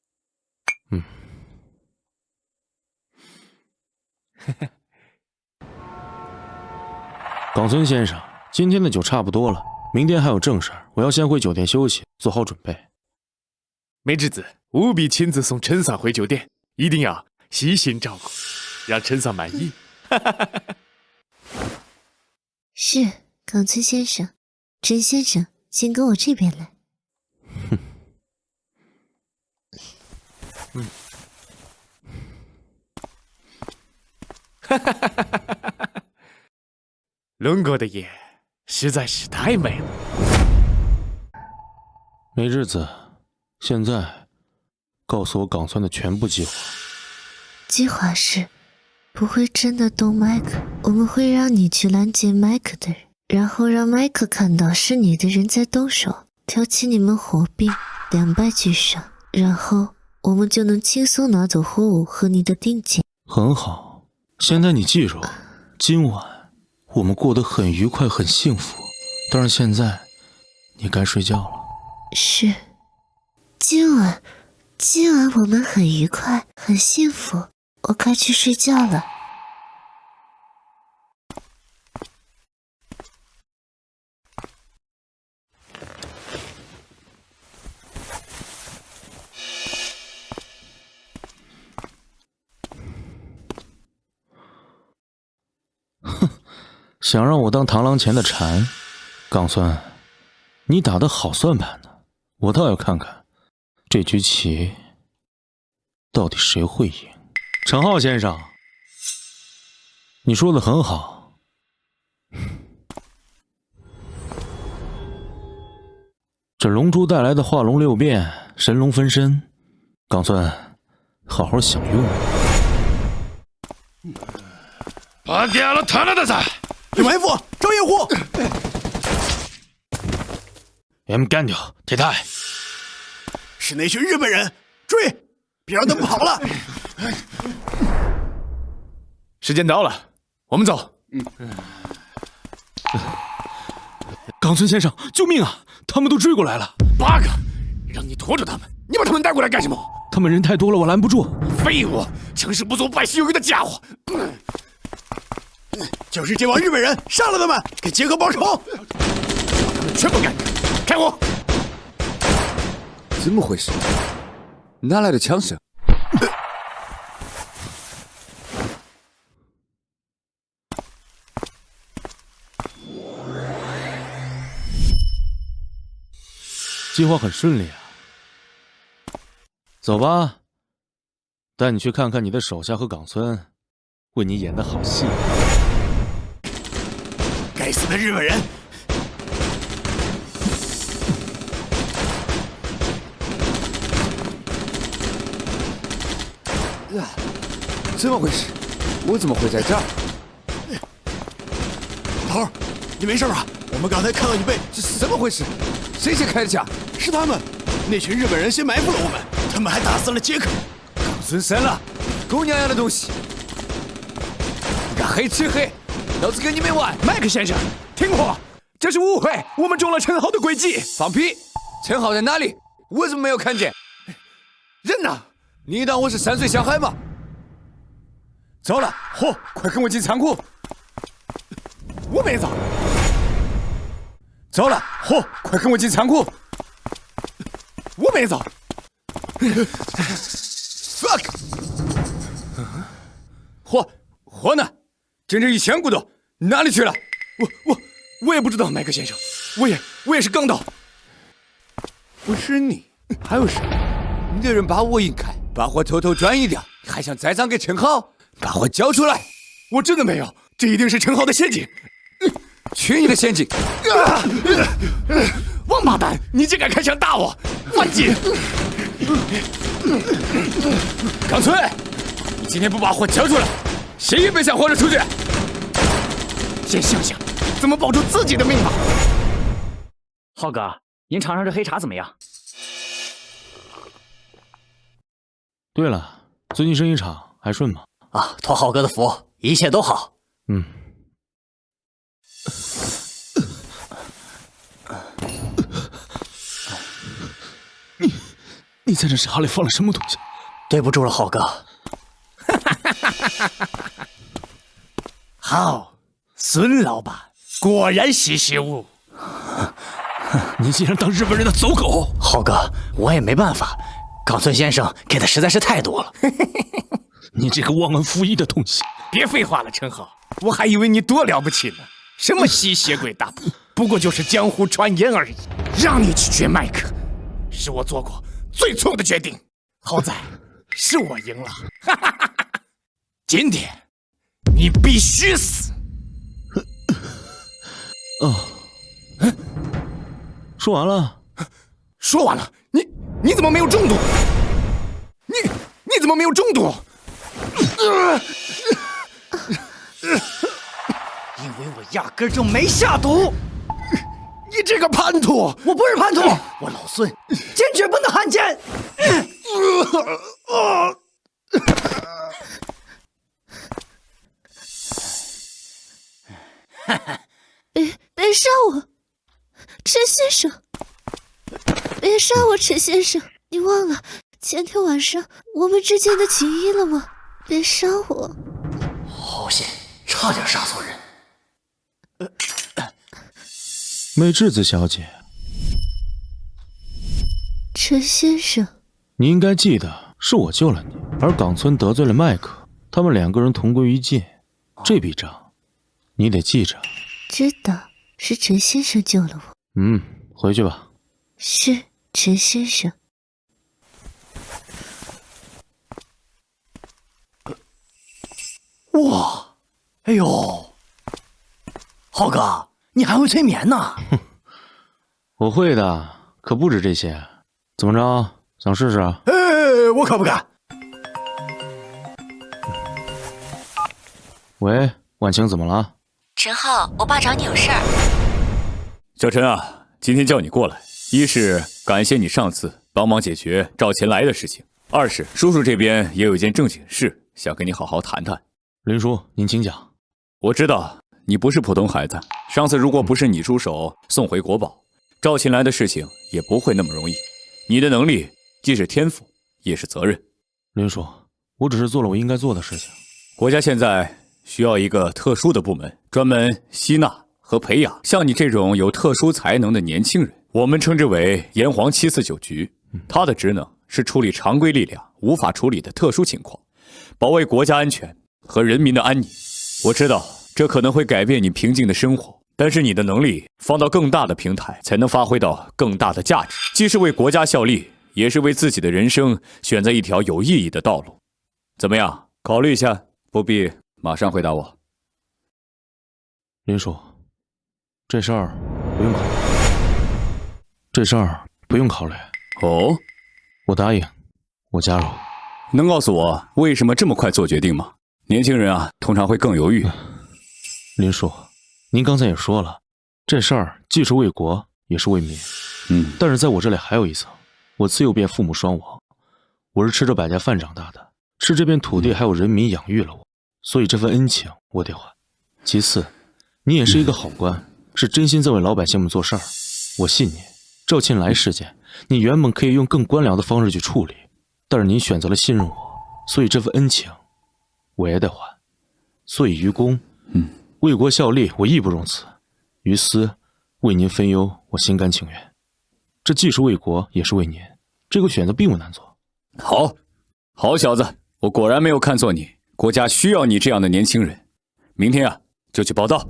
冈村先生，今天的酒差不多了，明天还有正事儿，我要先回酒店休息，做好准备。
美智子务必亲自送陈桑回酒店，一定要细心照顾，让陈桑满意。
是，冈村先生。陈先生，请跟我这边来。龙国的夜实在是太美了。
美智子，现在告诉我冈村的全部计划。
计划是不会真的动麦克，我们会让你去拦截麦克的人，然后让麦克看到是你的人在动手，挑起你们火并，两败俱伤，然后我们就能轻松拿走货物和你的定金。
很好，现在你记住，今晚我们过得很愉快，很幸福。但是现在你该睡觉了。
是，今晚我们很愉快，很幸福，我该去睡觉了。
想让我当螳螂前的蝉，冈村，你打得好算盘呢，我倒要看看这局棋到底谁会赢。陈浩先生，
你说的很好。这龙珠带来的化龙六变、神龙分身，冈村，好好享用。
把点了他了的噻！
有埋伏，找掩护。
M 干掉铁太。
是那群日本人，追！别让他们跑了。
时间到了，我们走。
冈村先生，救命啊！他们都追过来了。
八个，让你拖着他们，你把他们带过来干什么？
他们人太多了，我拦不住。
废物，成事不足败事有余的家伙。
就是这帮日本人杀了他们，给杰克报仇。
他们全部干掉！开火！
怎么回事？哪来的枪声？
计划很顺利啊。走吧，带你去看看你的手下和冈村为你演的好戏。
该死的日本人！
怎么回事？我怎么会在这儿？
头儿，你没事吧？我们刚才看到你被……
这是怎么回事？谁先开的枪？
是他们，那群日本人先埋伏了我们，他们还打死了杰克。
冈村删了，狗娘养的东西！你敢黑吃黑，老子跟你没完！
麦克先生，停火！这是误会，我们中了陈浩的诡计。
放屁！陈浩在哪里？我怎么没有看见？
人呢？
你当我是3岁小孩吗？
走了，嚯！快跟我进仓库。我没走。走了，嚯！快跟我进仓库。我没走。
fuck！ 火呢？整整1000骨头，哪里去了？
我也不知道，麦克先生，我也是刚到。
不是你，还有谁？你的人把我引开，把火偷偷转移掉，你还想栽赃给陈浩？把火交出来！
我真的没有，这一定是陈浩的陷阱。
去你的陷阱！
王八蛋，你竟敢开枪打我！反击！
冈村，你今天不把火交出来，谁也别想活着出去！
先想想怎么保住自己的命吧。
浩哥，您尝尝这黑茶怎么样？
对了，最近生意场还顺吗？
啊，托浩哥的福，一切都好。
你在这茶里放了什么东西？
对不住了，浩哥。
好，孙老板果然识时务。
你竟然当日本人的走狗！
浩哥，我也没办法，冈村先生给的实在是太多了。
你这个忘恩负义的东西！
别废话了，陈浩，我还以为你多了不起呢。什么吸血鬼大补，不过就是江湖传言而已。让你去绝麦克，是我做过最错的决定。好在是我赢了。今天你必须死。
说完了。
说完了。你怎么没有中毒？你怎么没有中毒？因为我压根就没下毒。你这个叛徒！我不是叛徒，我老孙坚决不能汉奸。
别杀我，陈先生！别杀我，陈先生！你忘了前天晚上我们之间的情谊了吗？别杀我！
好险，差点杀错人。
美智子小姐，
陈先生，
你应该记得是我救了你，而冈村得罪了麦克，他们2个人同归于尽，这笔账你得记着。
知道，是陈先生救了我。
回去吧。
是陈先生。
哇，
哎呦，浩哥，你还会催眠呢？
我会的，可不止这些。怎么着，想试试？
我可不敢。
喂，婉晴，怎么了？
陈浩，我爸找你有事儿。
小陈啊，今天叫你过来，一是感谢你上次帮忙解决赵钱来的事情，二是叔叔这边也有一件正经事想跟你好好谈谈。
林叔，您请讲。
我知道你不是普通孩子，上次如果不是你出手送回国宝，赵秦来的事情也不会那么容易。你的能力既是天赋，也是责任。
林叔，我只是做了我应该做的事情。
国家现在需要一个特殊的部门，专门吸纳和培养像你这种有特殊才能的年轻人，我们称之为炎黄749局。它的职能是处理常规力量无法处理的特殊情况，保卫国家安全和人民的安宁。我知道这可能会改变你平静的生活，但是你的能力放到更大的平台，才能发挥到更大的价值，既是为国家效力，也是为自己的人生选择一条有意义的道路。怎么样？考虑一下，不必马上回答我。
林叔，这事儿不用考虑。这事儿不用考虑。
哦，
我答应，我加入。
能告诉我为什么这么快做决定吗？年轻人啊，通常会更犹豫。
林叔，您刚才也说了，这事儿既是为国，也是为民。但是在我这里还有一层，我自幼便父母双亡，我是吃着百家饭长大的，是这片土地还有人民养育了我，所以这份恩情我得还。其次，你也是一个好官，是真心在为老百姓们做事儿。我信你，赵庆来事件，你原本可以用更官僚的方式去处理，但是您选择了信任我，所以这份恩情我也得还。所以于公，为国效力，我义不容辞；于私，为您分忧，我心甘情愿。这既是为国，也是为您，这个选择并不难做。
好小子，我果然没有看错你，国家需要你这样的年轻人。明天啊，就去报道。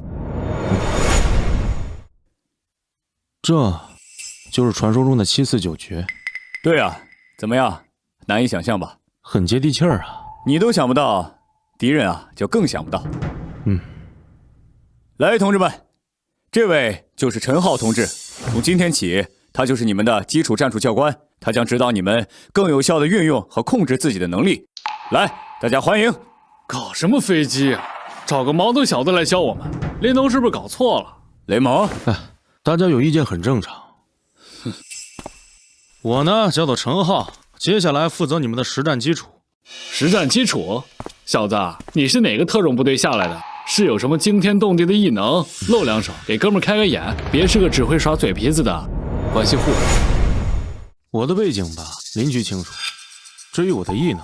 这就是传说中的749局。
对啊，怎么样？难以想象吧？
很接地气儿啊！
你都想不到，敌人啊就更想不到。来，同志们，这位就是陈浩同志，从今天起，他就是你们的基础战术教官，他将指导你们更有效地运用和控制自己的能力。来，大家欢迎！
搞什么飞机啊？找个毛头小子来教我们，林东是不是搞错了？
雷蒙，
大家有意见很正常。我呢叫做陈浩，接下来负责你们的实战基础。
实战基础？小子，你是哪个特种部队下来的？是有什么惊天动地的异能？露两手，给哥们开个眼，别是个只会耍嘴皮子的关系户。
我的背景吧，邻居清楚。至于我的异能，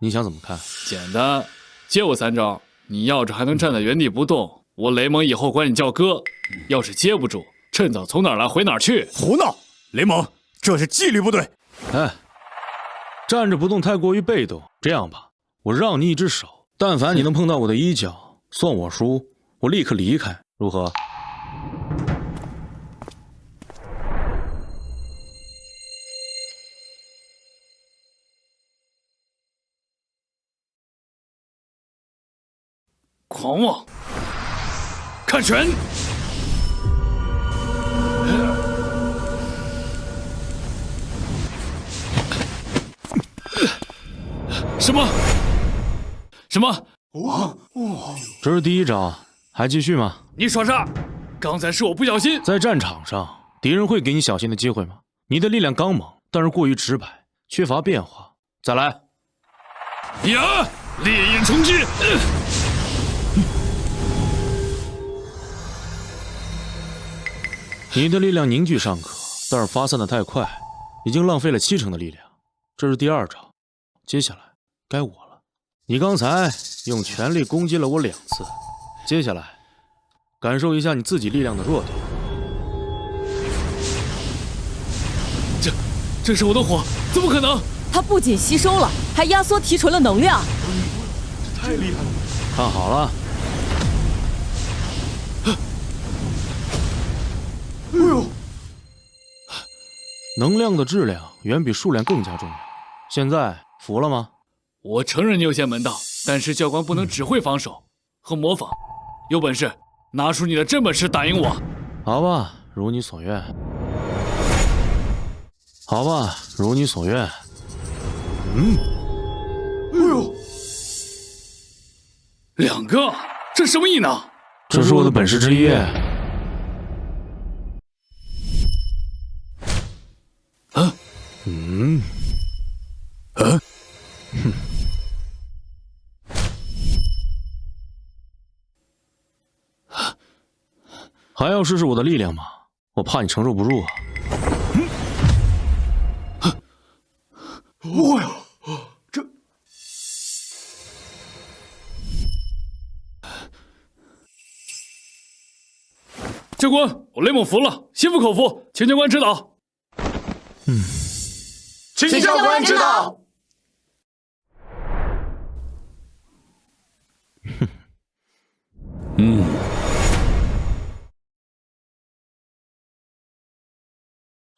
你想怎么看？
简单，接我3招，你要是还能站在原地不动，我雷蒙以后管你叫哥。要是接不住，趁早从哪儿来回哪儿去。
胡闹！雷蒙，这是纪律部队。
站着不动太过于被动。这样吧，我让你一只手，但凡你能碰到我的衣角，算我输，我立刻离开，如何？
狂妄！看拳！什么？
这是第一招，还继续吗？
你耍啥？刚才是我不小心。
在战场上，敌人会给你小心的机会吗？你的力量刚猛，但是过于直白，缺乏变化。再来。
呀！烈焰冲击！
你的力量凝聚尚可，但是发散的太快，已经浪费了70%的力量。这是第二招，接下来该我了。你刚才用全力攻击了我2次，接下来感受一下你自己力量的弱点。
这是我的火，怎么可能？
它不仅吸收了，还压缩提纯了能量。
这太厉害了！看好了。哎呦！能量的质量远比数量更加重要。现在服了吗？
我承认你有些门道，但是教官不能只会防守，和模仿。有本事拿出你的真本事打赢我！
好吧，如你所愿。好吧，如你所愿。
哎呦，2个，这什么意呢？
这是我的本事之一。还要试试我的力量吗？我怕你承受不住啊！
哇呀，这教官，我雷蒙服了，心服口服，请教官指导。
请教官指导。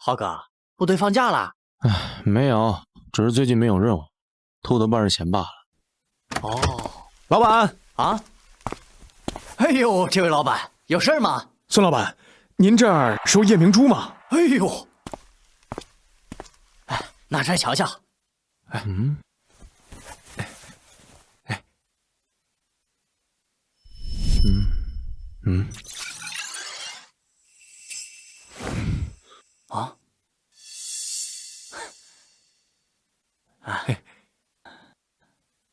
浩哥，部队放假了？
没有，只是最近没有任务，偷得办事钱罢了。
哦，
老板
啊！哎呦，这位老板有事吗？
孙老板，您这儿收夜明珠吗？
哎呦，拿出来瞧瞧。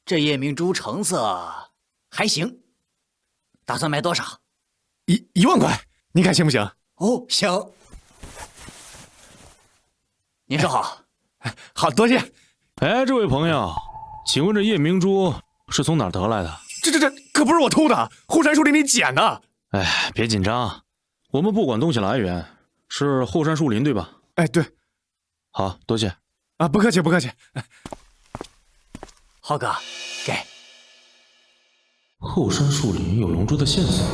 这夜明珠成色还行，打算卖多少
？1万块，您看行不行？
哦，行。您说好。
好，多谢。
哎，这位朋友，请问这夜明珠是从哪儿得来的？
这可不是我偷的，后山树林里捡的。
哎，别紧张，我们不管东西来源，是后山树林对吧？
哎，对。
好，多谢。
啊，不客气，不客气。
浩哥，给。
后山树林有龙珠的线索。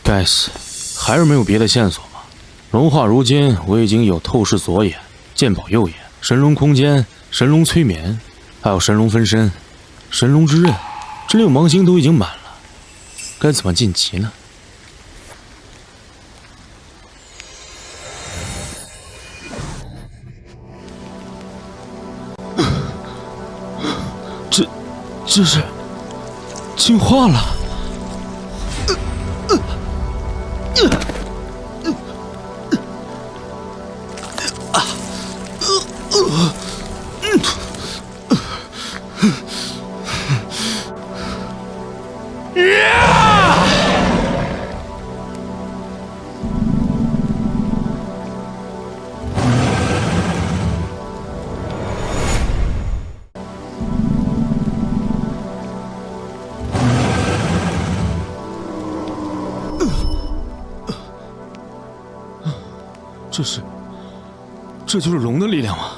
该死，还是没有别的线索吗？融化如今，我已经有透视左眼、鉴宝右眼、神龙空间、神龙催眠，还有神龙分身、神龙之刃，这6芒星都已经满了，该怎么晋级呢？这是进化了。这就是龙的力量吗？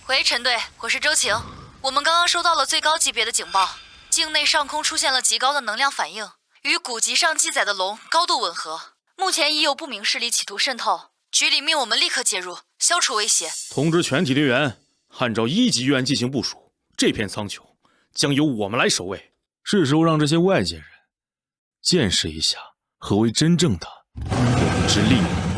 喂，陈队，我是周晴。我们刚刚收到了最高级别的警报，境内上空出现了极高的能量反应，与古籍上记载的龙高度吻合。目前已有不明势力企图渗透，局里命我们立刻介入，消除威胁。
通知全体队员，按照1级预案进行部署。这片苍穹将由我们来守卫。是时候让这些外界人见识一下何为真正的我们之力了。